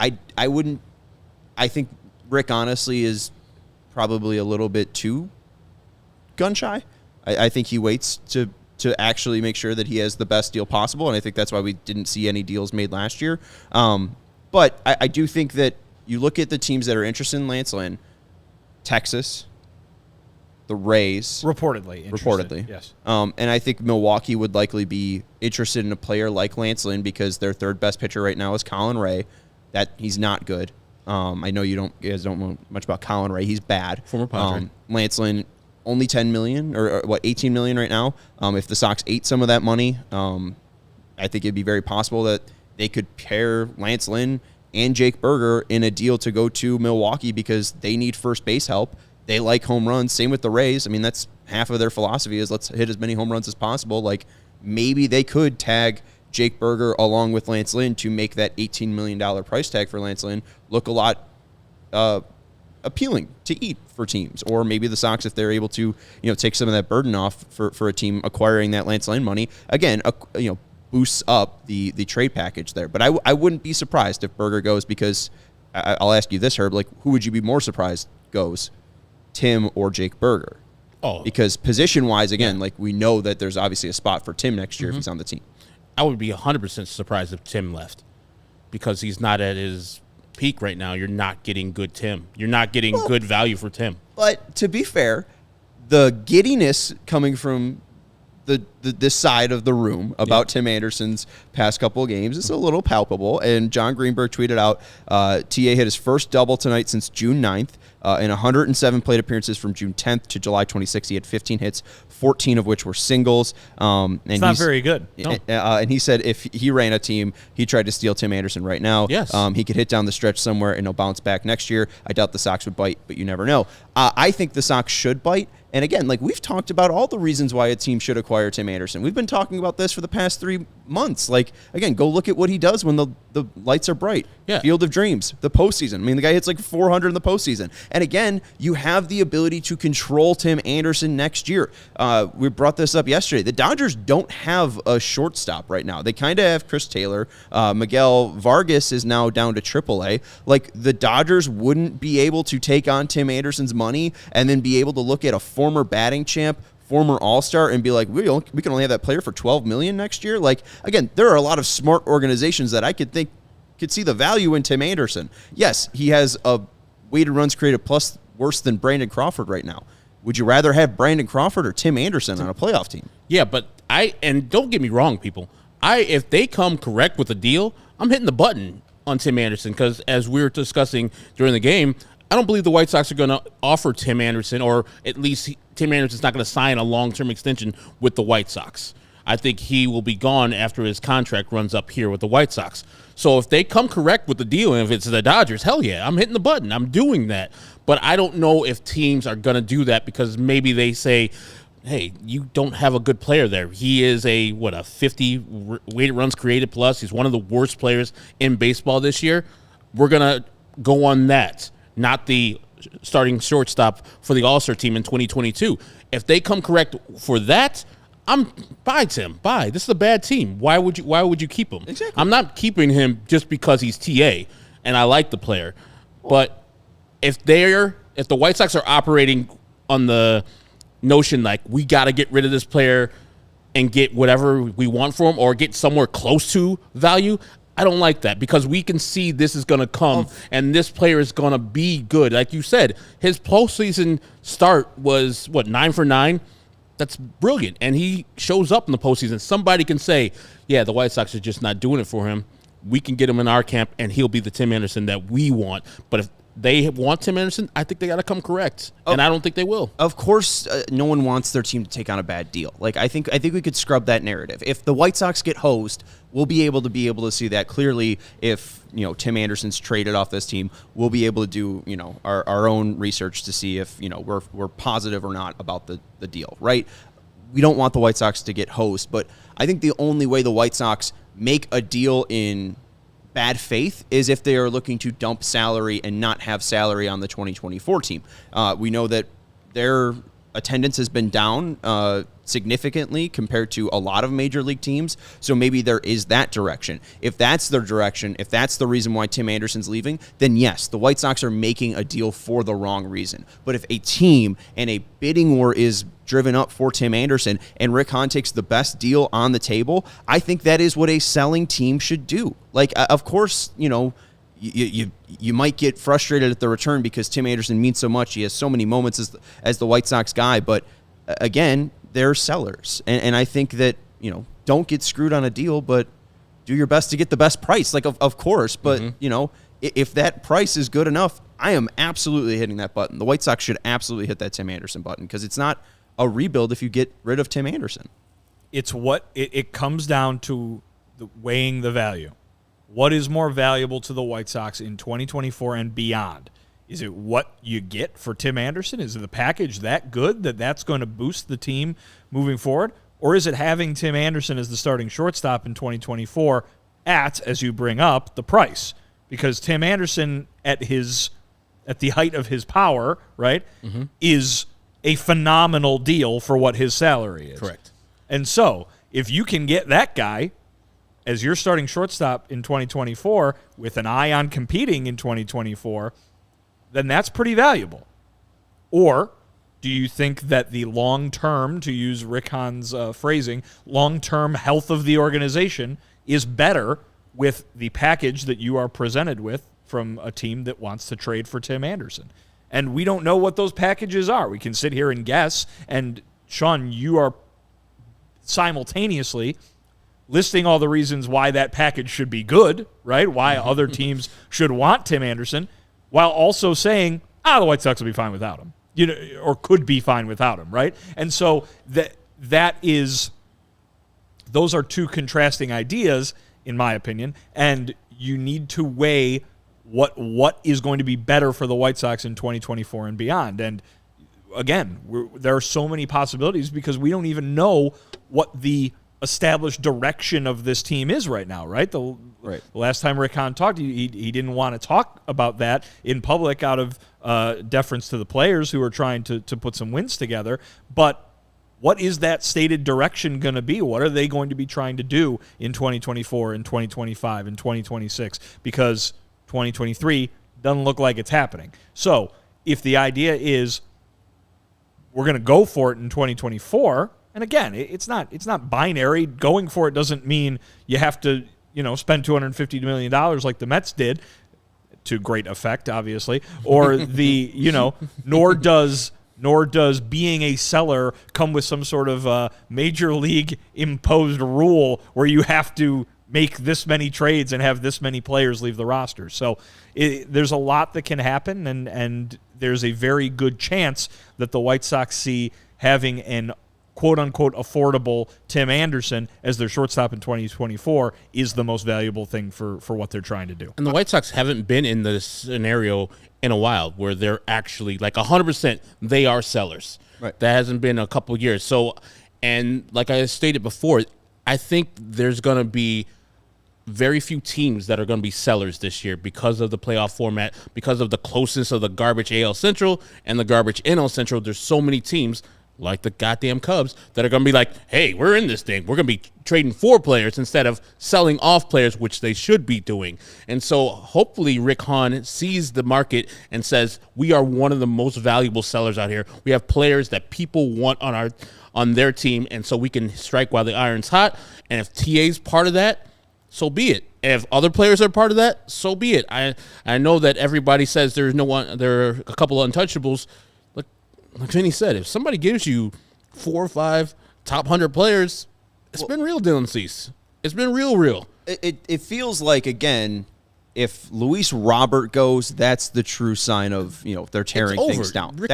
think Rick honestly is probably a little bit too gun shy. I think he waits to actually make sure that he has the best deal possible, and I think that's why we didn't see any deals made last year. But I do think that you look at the teams that are interested in Lance Lynn, Texas, the Rays. Reportedly. Reportedly. Yes. And I think Milwaukee would likely be interested in a player like Lance Lynn because their third best pitcher right now is Colin Ray. That he's not good. I know you guys don't know much about Colin Ray. He's bad. Former Padre. Lance Lynn, only $10 million or what, $18 million right now. If the Sox ate some of that money, I think it'd be very possible that they could pair Lance Lynn and Jake Berger in a deal to go to Milwaukee because they need first base help. They like home runs. Same with the Rays. I mean, that's half of their philosophy is let's hit as many home runs as possible. Like maybe they could tag Jake Berger along with Lance Lynn to make that $18 million price tag for Lance Lynn look a lot appealing to eat for teams. Or maybe the Sox, if they're able to, take some of that burden off for a team acquiring that Lance Lynn money, again, boosts up the trade package there. But I wouldn't be surprised if Berger goes because I'll ask you this, Herb, like who would you be more surprised goes? Tim or Jake Berger? Oh. Because position-wise, again, like we know that there's obviously a spot for Tim next year if he's on the team. I would be 100% surprised if Tim left because he's not at his peak right now. You're not getting good Tim. You're not getting good value for Tim. But to be fair, the giddiness coming from this side of the room about Tim Anderson's past couple of games is a little palpable. And John Greenberg tweeted out, TA hit his first double tonight since June 9th. In 107 plate appearances from June 10th to July 26th, he had 15 hits, 14 of which were singles. And it's not very good. No. And he said if he ran a team, he tried to steal Tim Anderson right now. Yes. He could hit down the stretch somewhere and he'll bounce back next year. I doubt the Sox would bite, but you never know. I think the Sox should bite. And again, like we've talked about all the reasons why a team should acquire Tim Anderson. We've been talking about this for the past 3 months. Like, again, go look at what he does when the lights are bright. Yeah. Field of Dreams, the postseason. I mean, the guy hits like 400 in the postseason. And again, you have the ability to control Tim Anderson next year. We brought this up yesterday. The Dodgers don't have a shortstop right now. They kind of have Chris Taylor. Miguel Vargas is now down to AAA. Like, the Dodgers wouldn't be able to take on Tim Anderson's money and then be able to look at a former batting champ, former All-Star, and be like, we can only have that player for $12 million next year. Like, again, there are a lot of smart organizations that I could see the value in Tim Anderson. Yes, he has a weighted runs created plus worse than Brandon Crawford right now. Would you rather have Brandon Crawford or Tim Anderson on a playoff team? Yeah, but and don't get me wrong, people. If they come correct with a deal, I'm hitting the button on Tim Anderson because as we were discussing during the game, I don't believe the White Sox are going to offer Tim Anderson, or at least Tim Anderson's not going to sign a long-term extension with the White Sox. I think he will be gone after his contract runs up here with the White Sox. So if they come correct with the deal, and if it's the Dodgers, hell yeah, I'm hitting the button. I'm doing that. But I don't know if teams are going to do that because maybe they say, hey, you don't have a good player there. He is a 50 weighted runs created plus. He's one of the worst players in baseball this year. We're going to go on that, not the starting shortstop for the All-Star team in 2022. If they come correct for that, buy Tim. Buy. This is a bad team. Why would you keep him? Exactly. I'm not keeping him just because he's TA and I like the player. But if the White Sox are operating on the notion like we got to get rid of this player and get whatever we want for him or get somewhere close to value, I don't like that because we can see this is going to come and this player is going to be good. Like you said, his postseason start was 9 for 9. That's brilliant. And he shows up in the postseason. Somebody can say, yeah, the White Sox are just not doing it for him. We can get him in our camp and he'll be the Tim Anderson that we want. But if they want Tim Anderson, I think they got to come correct, and I don't think they will. Of course, no one wants their team to take on a bad deal. Like I think we could scrub that narrative. If the White Sox get hosed, we'll be able to see that clearly. If Tim Anderson's traded off this team, we'll be able to do our own research to see if we're positive or not about the deal. Right? We don't want the White Sox to get hosed, but I think the only way the White Sox make a deal in bad faith is if they are looking to dump salary and not have salary on the 2024 team. We know that their attendance has been down significantly compared to a lot of major league teams, so maybe there is that direction. If that's their direction, if that's the reason why Tim Anderson's leaving, then yes, the White Sox are making a deal for the wrong reason. But if a team and a bidding war is driven up for Tim Anderson and Rick Hahn takes the best deal on the table, I think that is what a selling team should do. Like, of course, you you might get frustrated at the return because Tim Anderson means so much. He has so many moments as the White Sox guy. But again, they're sellers, and I think that don't get screwed on a deal, but do your best to get the best price. Like of course, but if that price is good enough, I am absolutely hitting that button. The White Sox should absolutely hit that Tim Anderson button because it's not a rebuild if you get rid of Tim Anderson. It's what it comes down to, weighing the value. What is more valuable to the White Sox in 2024 and beyond? Is it what you get for Tim Anderson? Is the package that good that that's going to boost the team moving forward? Or is it having Tim Anderson as the starting shortstop in 2024 at, as you bring up, the price? Because Tim Anderson at the height of his power, right, is a phenomenal deal for what his salary is. Correct. And so, if you can get that guy as your starting shortstop in 2024 with an eye on competing in 2024, then that's pretty valuable. Or do you think that the long-term, to use Rick Hahn's phrasing, long-term health of the organization is better with the package that you are presented with from a team that wants to trade for Tim Anderson? And we don't know what those packages are. We can sit here and guess. And, Sean, you are simultaneously listing all the reasons why that package should be good, right? Why other teams should want Tim Anderson, while also saying, the White Sox will be fine without him, or could be fine without him, right? And so those are two contrasting ideas, in my opinion, and you need to weigh what is going to be better for the White Sox in 2024 and beyond. And again, there are so many possibilities because we don't even know what the established direction of this team is right now, right? The last time Rick Hahn talked, he didn't want to talk about that in public out of deference to the players who are trying to put some wins together. But what is that stated direction going to be? What are they going to be trying to do in 2024 and 2025 and 2026? Because 2023 doesn't look like it's happening. So if the idea is we're going to go for it in 2024, and again, it's not binary. Going for it doesn't mean you have to, spend $250 million like the Mets did, to great effect, obviously, or nor does being a seller come with some sort of major league imposed rule where you have to make this many trades and have this many players leave the roster. So there's a lot that can happen, and there's a very good chance that the White Sox see having an quote-unquote affordable Tim Anderson as their shortstop in 2024 is the most valuable thing for what they're trying to do. And the White Sox haven't been in this scenario in a while where they're actually like 100% they are sellers. Right. That hasn't been a couple years. So, and like I stated before, I think there's going to be very few teams that are going to be sellers this year because of the playoff format, because of the closeness of the garbage AL Central and the garbage NL Central. There's so many teams like the goddamn Cubs that are going to be like, hey, we're in this thing. We're going to be trading for players instead of selling off players, which they should be doing. And so hopefully Rick Hahn sees the market and says, we are one of the most valuable sellers out here. We have players that people want on their team, and so we can strike while the iron's hot. And if TA's part of that, so be it. If other players are part of that, so be it. I know that everybody says there are a couple of untouchables. Like Vinnie said, if somebody gives you 4 or 5 top 100 players, it's been real, Dylan Cease. It's been real. It feels like, again, if Luis Robert goes, that's the true sign of, they're tearing things down.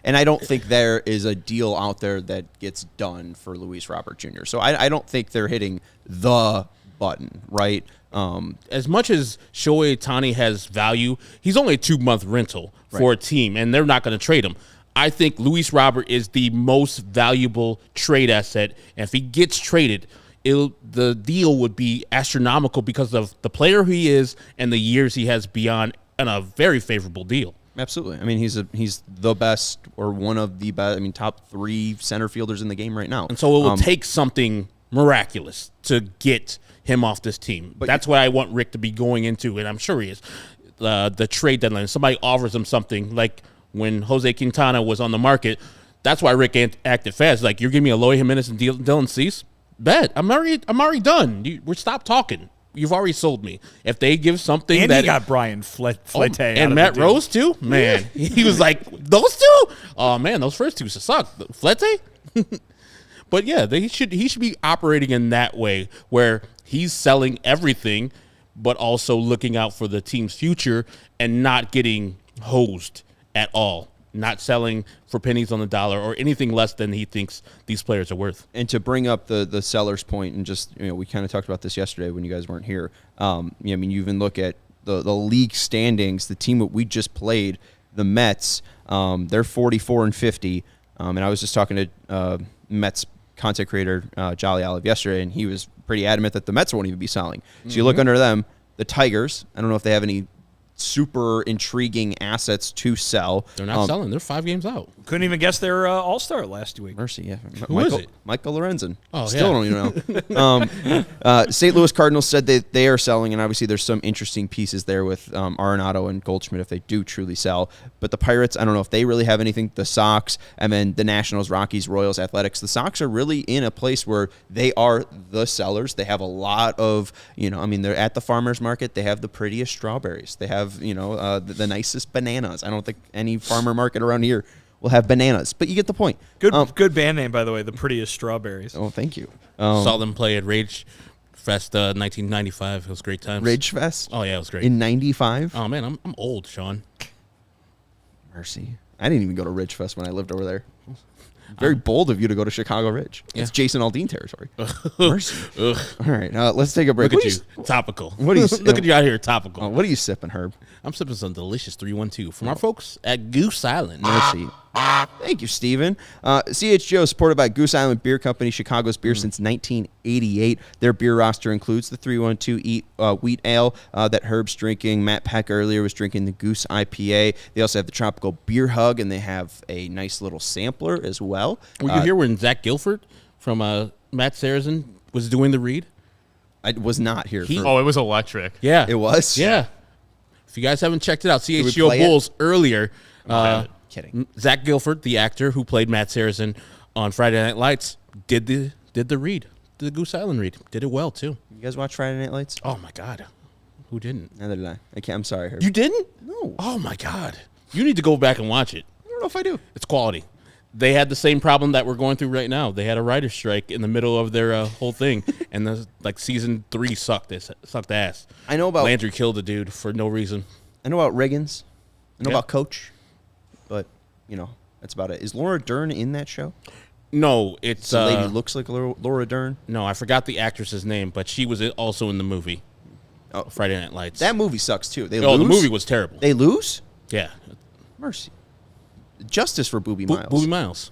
And I don't think there is a deal out there that gets done for Luis Robert Jr. So I don't think they're hitting the button, right? As much as Shohei Ohtani has value, he's only a 2-month rental for a team, and they're not going to trade him. I think Luis Robert is the most valuable trade asset, and if he gets traded, the deal would be astronomical because of the player he is and the years he has beyond, and a very favorable deal. Absolutely. I mean, he's the best, or one of the best. I mean, top 3 center fielders in the game right now. And so it will take something miraculous to get him off this team. But that's what I want Rick to be going into, and I'm sure he is. The trade deadline. Somebody offers him something like when Jose Quintana was on the market. That's why Rick acted fast. Like, you're giving me Eloy Jimenez and Dylan Cease? Bet. I'm already done. We're stop talking. you've already sold me. If they give something And that he got Brian Flete and Matt Rose too, man, he was like those two. Oh man, those first two suck. Flete. But yeah, he should be operating in that way where he's selling everything, but also looking out for the team's future and not getting hosed at all. Not selling for pennies on the dollar or anything less than he thinks these players are worth. And to bring up the seller's point, and just, we kind of talked about this yesterday when you guys weren't here. You even look at the league standings, the team that we just played, the Mets, they're 44-50. And I was just talking to Mets content creator Jolly Olive yesterday, and he was pretty adamant that the Mets won't even be selling. So you look under them, the Tigers, I don't know if they have any super intriguing assets to sell. They're not selling. They're 5 games out. Couldn't even guess their All-Star last week. Mercy, yeah. Who is it? Michael Lorenzen. Oh, Still don't even know. St. Louis Cardinals said they are selling, and obviously there's some interesting pieces there with Arenado and Goldschmidt if they do truly sell. But the Pirates, I don't know if they really have anything. The Sox, and then the Nationals, Rockies, Royals, Athletics. The Sox are really in a place where they are the sellers. They have a lot of, they're at the farmer's market. They have the prettiest strawberries. They have, the nicest bananas. I don't think any farmer market around here will have bananas, but you get the point. Good band name, by the way, the prettiest strawberries. Oh, thank you. Saw them play at Rage Fest 1995. It was great times. Rage Fest? Oh, yeah, it was great. In 95? Oh, man, I'm old, Sean. Mercy. I didn't even go to Ridge Fest when I lived over there. Very bold of you to go to Chicago Ridge. Yeah. It's Jason Aldean territory. Mercy. All right, let's take a break. Look at you, topical. What are you? Look at you out here, topical. Oh, what are you sipping, Herb? I'm sipping some delicious 312 from our folks at Goose Island. Mercy. Thank you, Steven. CHGO, supported by Goose Island Beer Company, Chicago's beer since 1988. Their beer roster includes the 312 wheat ale that Herb's drinking. Matt Peck earlier was drinking the Goose IPA. They also have the Tropical Beer Hug, and they have a nice little sampler as well. Were you here when Zach Guilford from Matt Saracen was doing the read? I was not here. It was electric. Yeah. It was? Yeah. If you guys haven't checked it out, we CHGO play it? Bulls earlier. Kidding. Zach Guilford, the actor who played Matt Saracen on Friday Night Lights, did the read, the Goose Island read. Did it well too. You guys watch Friday Night Lights? Oh my God, who didn't? Neither did I. I'm sorry, Herb. You didn't? No. Oh my God, you need to go back and watch it. I don't know if I do. It's quality. They had the same problem that we're going through right now. They had a writer's strike in the middle of their whole thing, and season 3 sucked. It sucked ass. I know about Landry killed a dude for no reason. I know about Riggins. I know Yeah. about Coach. But, that's about it. Is Laura Dern in that show? No, it's The lady looks like Laura Dern. no. I forgot the actress's name, but she was also in the movie. Oh. Friday Night Lights. That movie sucks too. They the lose. movie was terrible. They lose? Yeah, Mercy. Justice for Booby Miles. Booby Miles.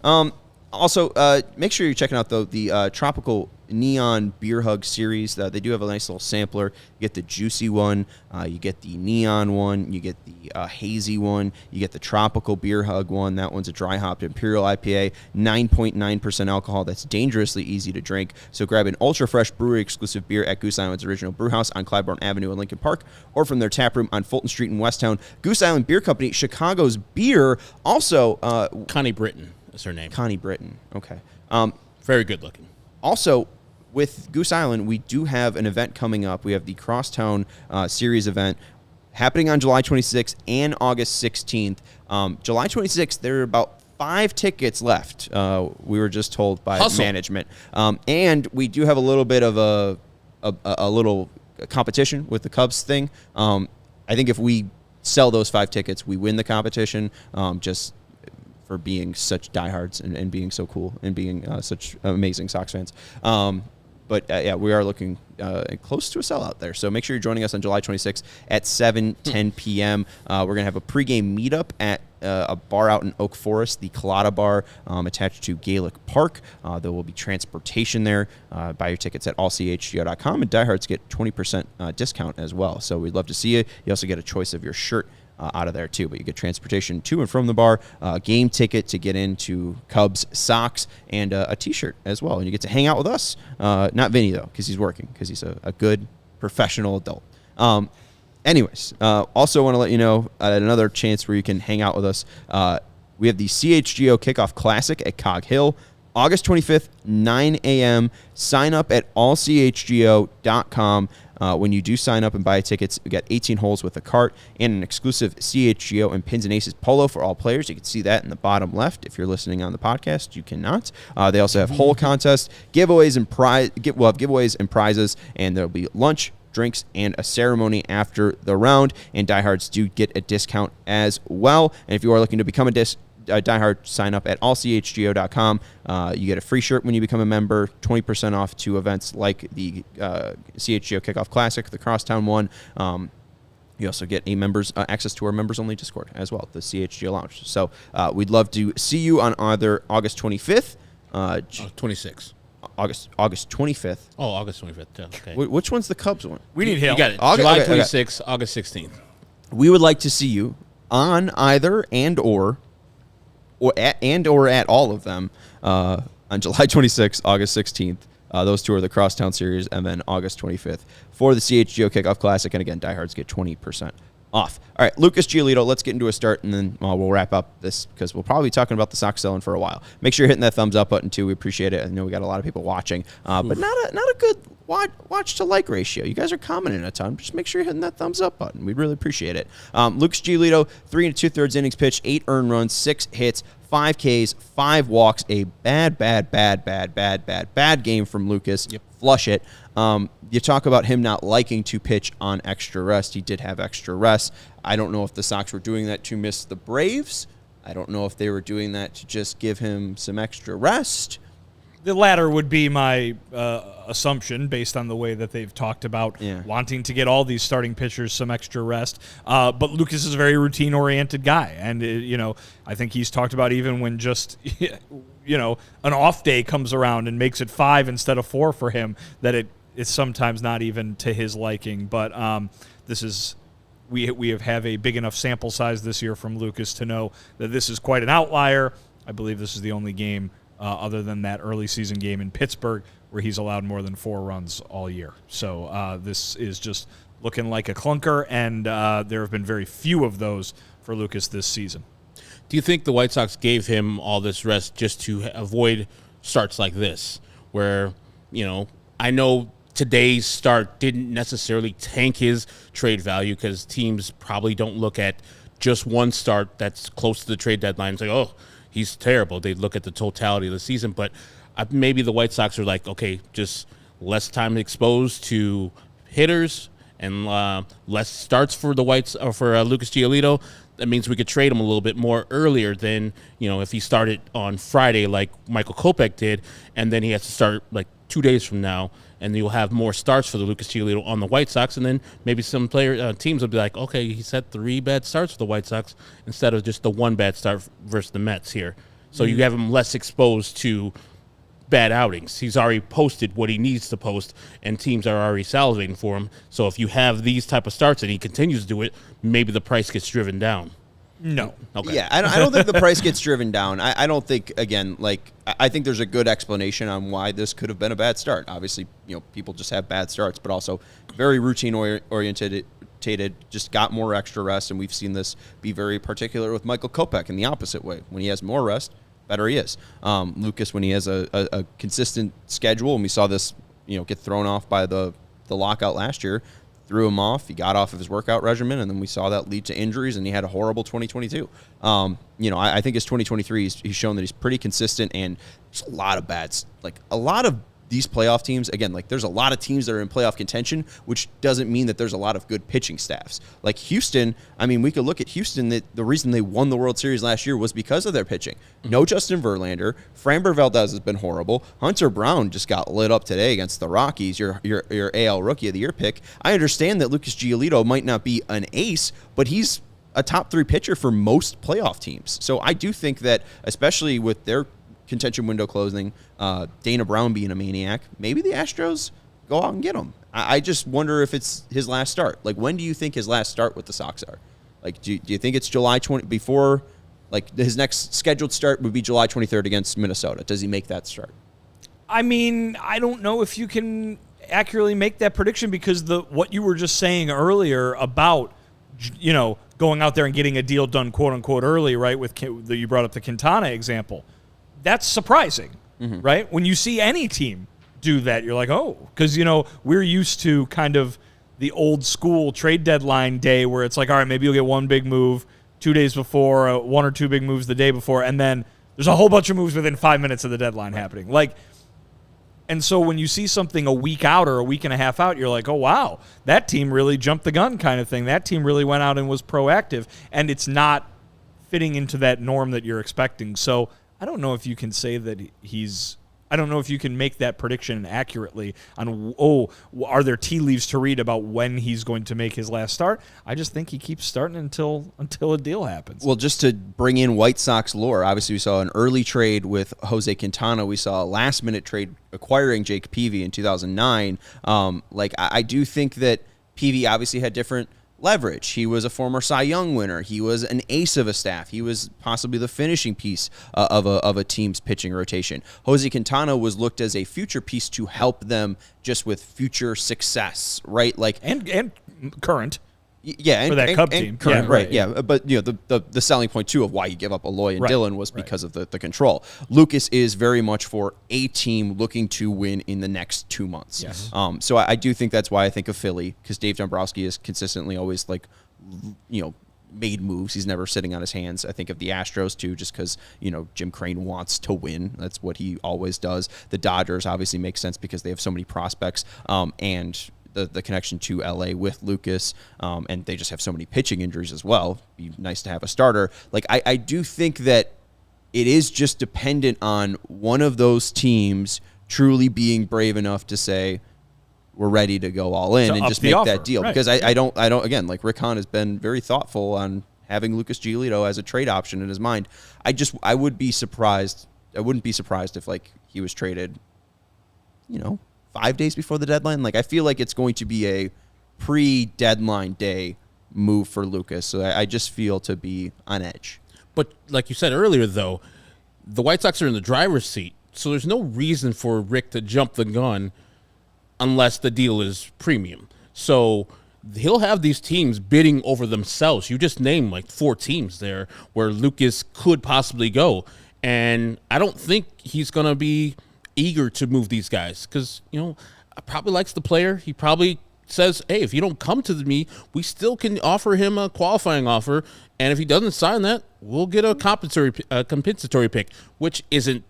Also, make sure you're checking out the Tropical Neon Beer Hug series. They do have a nice little sampler. You get the juicy one, you get the neon one, you get the hazy one, you get the Tropical Beer Hug one. That one's a dry hopped Imperial IPA, 9.9% alcohol. That's dangerously easy to drink. So grab an ultra fresh brewery exclusive beer at Goose Island's original brew house on Clybourne Avenue in Lincoln Park, or from their tap room on Fulton Street in Westtown. Goose Island Beer Company, Chicago's beer. Also, Connie Britton is her name. Connie Britton. Okay. Very good looking. Also, with Goose Island, we do have an event coming up. We have the Crosstown Series event happening on July 26th and August 16th. July 26th, there are about 5 tickets left, we were just told by management. And we do have a little bit of a little competition with the Cubs thing. I think if we sell those 5 tickets, we win the competition, just for being such diehards and being so cool and being such amazing Sox fans. But we are looking close to a sellout there. So make sure you're joining us on July 26th at 7:10 p.m. We're going to have a pregame meetup at a bar out in Oak Forest, the Colada Bar, attached to Gaelic Park. There will be transportation there. Buy your tickets at allchgo.com, and diehards get 20% discount as well. So we'd love to see you. You also get a choice of your shirt out of there too, but you get transportation to and from the bar, game ticket to get into Cubs socks, and a t-shirt as well. And you get to hang out with us. Not Vinnie though, because he's working, because he's a good professional adult. Anyways, also want to let you know another chance where you can hang out with us. We have the CHGO Kickoff Classic at Cog Hill, August 25th, 9 a.m. Sign up at allchgo.com. When you do sign up and buy tickets, we got 18 holes with a cart and an exclusive CHGO and Pins and Aces polo for all players. You can see that in the bottom left. If you're listening on the podcast, you cannot. They also have hole contests, giveaways and we'll have giveaways and prizes, and there'll be lunch, drinks, and a ceremony after the round, and diehards do get a discount as well. And if you are looking to become a diehard, sign up at allchgo.com. You get a free shirt when you become a member, 20% off to events like the CHGO Kickoff Classic, the Crosstown one. You also get access to our members-only Discord as well, the CHGO Lounge. So we'd love to see you on either August 25th. 26. August 25th. Oh, August 25th. Yeah, okay. Which one's the Cubs one? We need help. You got it. August- July okay, 26th, August 16th. We would like to see you on either or at all of them on July 26th, August 16th. Those two are the Crosstown Series, and then August 25th for the CHGO Kickoff Classic. And again, diehards get 20% off. All right, Lucas Giolito, let's get into a start, and then we'll wrap up this because we'll probably be talking about the Sox selling for a while. Make sure you're hitting that thumbs up button, too. We appreciate it. I know we got a lot of people watching, but not a good watch to like ratio. You guys are commenting a ton. Just make sure you're hitting that thumbs up button. We'd really appreciate it. Lucas Giolito, 3 2/3 innings pitched, 8 earned runs, 6 hits, 5 Ks, 5 walks. A bad game from Lucas. Yep. Flush it. You talk about him not liking to pitch on extra rest. He did have extra rest. I don't know if the Sox were doing that to miss the Braves. I don't know if they were doing that to just give him some extra rest. The latter would be my assumption based on the way that they've talked about wanting to get all these starting pitchers some extra rest. But Lucas is a very routine-oriented guy. And, I think he's talked about even when just, an off day comes around and makes it 5 instead of 4 for him, that it's sometimes not even to his liking. But we have a big enough sample size this year from Lucas to know that this is quite an outlier. I believe this is the only game other than that early season game in Pittsburgh where he's allowed more than 4 runs all year. So this is just looking like a clunker, and there have been very few of those for Lucas this season. Do you think the White Sox gave him all this rest just to avoid starts like this where, I know today's start didn't necessarily tank his trade value because teams probably don't look at just one start that's close to the trade deadline and say, oh, he's terrible. They look at the totality of the season, but maybe the White Sox are like, okay, just less time exposed to hitters and less starts for the Whites or for Lucas Giolito. That means we could trade him a little bit more earlier than if he started on Friday like Michael Kopech did, and then he has to start like 2 days from now, and you'll have more starts for the Lucas Giolito on the White Sox, and then maybe some teams will be like, okay, he's had 3 bad starts for the White Sox instead of just the 1 bad start versus the Mets here. So you have him less exposed to bad outings. He's already posted what he needs to post, and teams are already salivating for him. So if you have these type of starts and he continues to do it, maybe the price gets driven down. No. Okay. Yeah, I don't think the price gets driven down. I don't think, again, I think there's a good explanation on why this could have been a bad start. Obviously, people just have bad starts, but also very routine-oriented, just got more extra rest, and we've seen this be very particular with Michael Kopech in the opposite way. When he has more rest, better he is. Lucas, when he has a consistent schedule, and we saw this get thrown off by the lockout last year, threw him off. He got off of his workout regimen, and then we saw that lead to injuries, and he had a horrible 2022. I think his 2023, he's shown that he's pretty consistent, and there's a lot of a lot of these playoff teams, again, there's a lot of teams that are in playoff contention, which doesn't mean that there's a lot of good pitching staffs. Like Houston, we could look at Houston, that the reason they won the World Series last year was because of their pitching. No Justin Verlander. Framber Valdez has been horrible. Hunter Brown just got lit up today against the Rockies, your AL Rookie of the Year pick. I understand that Lucas Giolito might not be an ace, but he's a top 3 pitcher for most playoff teams. So I do think that, especially with their contention window closing, Dana Brown being a maniac, maybe the Astros go out and get him. I just wonder if it's his last start. When do you think his last start with the Sox are? Do you think it's July 20 before? His next scheduled start would be July 23rd against Minnesota. Does he make that start? I don't know if you can accurately make that prediction because what you were just saying earlier about going out there and getting a deal done, quote unquote, early, right? You brought up the Quintana example. That's surprising, right? When you see any team do that, you're like, oh, because, we're used to kind of the old school trade deadline day where it's like, all right, maybe you'll get one big move 2 days before, one or two big moves the day before, and then there's a whole bunch of moves within 5 minutes of the deadline happening. And so when you see something a week out or a week and a half out, you're like, oh, wow, that team really jumped the gun kind of thing. That team really went out and was proactive, and it's not fitting into that norm that you're expecting. So I don't know if you can say that I don't know if you can make that prediction accurately on, are there tea leaves to read about when he's going to make his last start? I just think he keeps starting until a deal happens. Well, just to bring in White Sox lore, obviously we saw an early trade with Jose Quintana. We saw a last-minute trade acquiring Jake Peavy in 2009. I do think that Peavy obviously had different leverage. He was a former Cy Young winner. He was an ace of a staff. He was possibly the finishing piece of a team's pitching rotation. Jose Quintana was looked as a future piece to help them just with future success, right? And current. Yeah, for that Cub team. Current, right, yeah. But the selling point too of why you give up Aloy and Dillon was because of the control. Lucas is very much for a team looking to win in the next 2 months. Yes. So I do think that's why I think of Philly, because Dave Dombrowski is consistently always made moves. He's never sitting on his hands. I think of the Astros too, just because Jim Crane wants to win. That's what he always does. The Dodgers obviously make sense because they have so many prospects and the connection to LA with Lucas, and they just have so many pitching injuries as well. Be nice to have a starter. I do think that it is just dependent on one of those teams truly being brave enough to say, we're ready to go all in and just make that deal. Right. Because I don't again, Rick Hahn has been very thoughtful on having Lucas Giolito as a trade option in his mind. I would be surprised. I wouldn't be surprised if he was traded, 5 days before the deadline. I feel like it's going to be a pre-deadline day move for Lucas. So I just feel to be on edge. But like you said earlier, though, the White Sox are in the driver's seat. So there's no reason for Rick to jump the gun unless the deal is premium. So he'll have these teams bidding over themselves. You just named 4 teams there where Lucas could possibly go. And I don't think he's going to be eager to move these guys because, probably likes the player. He probably says, hey, if you don't come to me, we still can offer him a qualifying offer. And if he doesn't sign that, we'll get a compensatory pick, which isn't,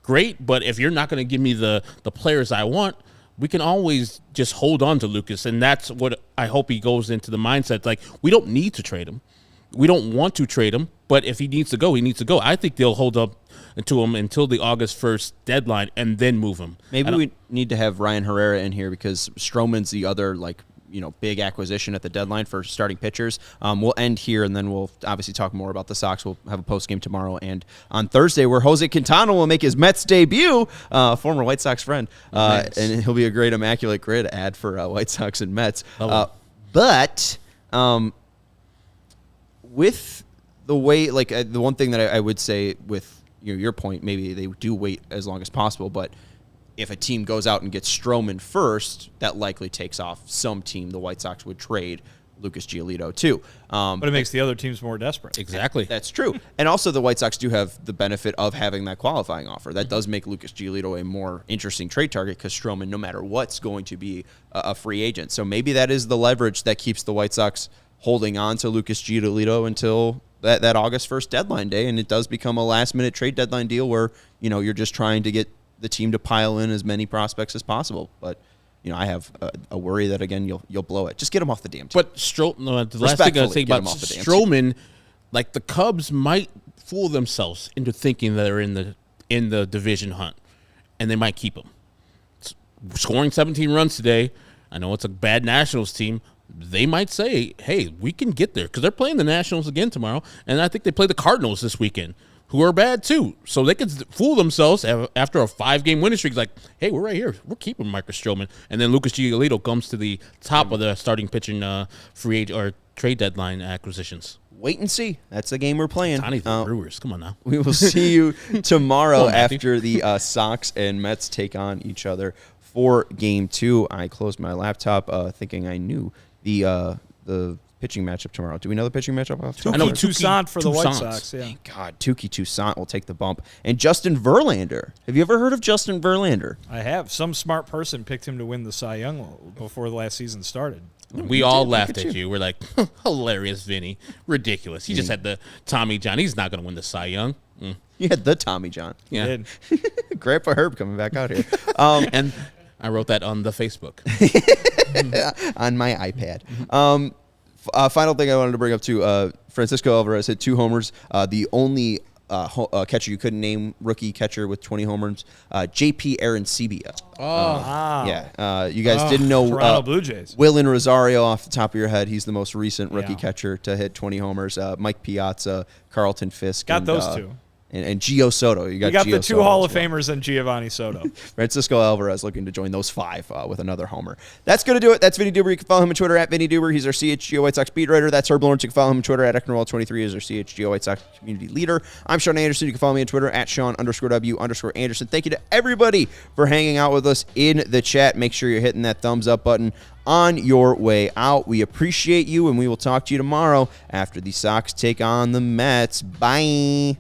great. But if you're not going to give me the players I want, we can always just hold on to Lucas. And that's what I hope he goes into the mindset. We don't need to trade him. We don't want to trade him. But if he needs to go, he needs to go. I think they'll hold up to him until the August 1st deadline and then move him. Maybe we need to have Ryan Herrera in here because Stroman's the other big acquisition at the deadline for starting pitchers. We'll end here and then we'll obviously talk more about the Sox. We'll have a post game tomorrow and on Thursday where Jose Quintana will make his Mets debut, former White Sox friend, nice. And he'll be a great Immaculate Grid ad for White Sox and Mets. But with the way, the one thing that I would say with your point, maybe they do wait as long as possible, but if a team goes out and gets Stroman first, that likely takes off some team. The White Sox would trade Lucas Giolito too. But it makes the other teams more desperate. Exactly. That's true. And also the White Sox do have the benefit of having that qualifying offer. That does make Lucas Giolito a more interesting trade target because Stroman, no matter what's going to be a free agent. So maybe that is the leverage that keeps the White Sox holding on to Lucas Giolito until that August 1st deadline day, and it does become a last-minute trade deadline deal where, you're just trying to get the team to pile in as many prospects as possible. But, I have a worry that, again, you'll blow it. Just get him off the damn team. But the last thing I'll say about Stroman, the Cubs might fool themselves into thinking that they're in the division hunt, and they might keep him. Scoring 17 runs today, I know it's a bad Nationals team, they might say, hey, we can get there because they're playing the Nationals again tomorrow, and I think they play the Cardinals this weekend, who are bad too. So they could fool themselves after a 5-game winning streak, hey, we're right here. We're keeping Marcus Stroman. And then Lucas Giolito comes to the top of the starting pitching free agent or trade deadline acquisitions. Wait and see. That's the game we're playing. Donnie the Brewers. Come on now. We will see you tomorrow after the Sox and Mets take on each other for Game 2. I closed my laptop thinking I knew the pitching matchup tomorrow. Do we know the pitching matchup? I know Toussaint for the White Toussaint. Sox. Yeah. Thank God, Tukey Toussaint will take the bump. And Justin Verlander. Have you ever heard of Justin Verlander? I have. Some smart person picked him to win the Cy Young before the last season started. We all laughed at you. We're like, hilarious, Vinny. Ridiculous. He just had the Tommy John. He's not going to win the Cy Young. You had the Tommy John. Yeah. Did. Grandpa Herb coming back out here. And I wrote that on the Facebook. On my iPad. Final thing I wanted to bring up too, Francisco Alvarez hit 2 homers. The only catcher you couldn't name, rookie catcher with 20 homers, JP Arancibia. Wow. Yeah, you guys didn't know Toronto Blue Jays. Willen Rosario off the top of your head. He's the most recent rookie Yeah. catcher to hit 20 homers. Mike Piazza, Carlton Fisk. Got and, those two. And Gio Soto. You got You got Gio the 2 Soto Hall as of well. Famers and Giovanni Soto. Francisco Alvarez looking to join those 5 with another homer. That's going to do it. That's Vinnie Duber. You can follow him on Twitter at Vinnie Duber. He's our CHGO White Sox beat writer. That's Herb Lawrence. You can follow him on Twitter at Ecknerwall23. He's our CHGO White Sox community leader. I'm Sean Anderson. You can follow me on Twitter at Sean_W_Anderson. Thank you to everybody for hanging out with us in the chat. Make sure you're hitting that thumbs up button on your way out. We appreciate you, and we will talk to you tomorrow after the Sox take on the Mets. Bye.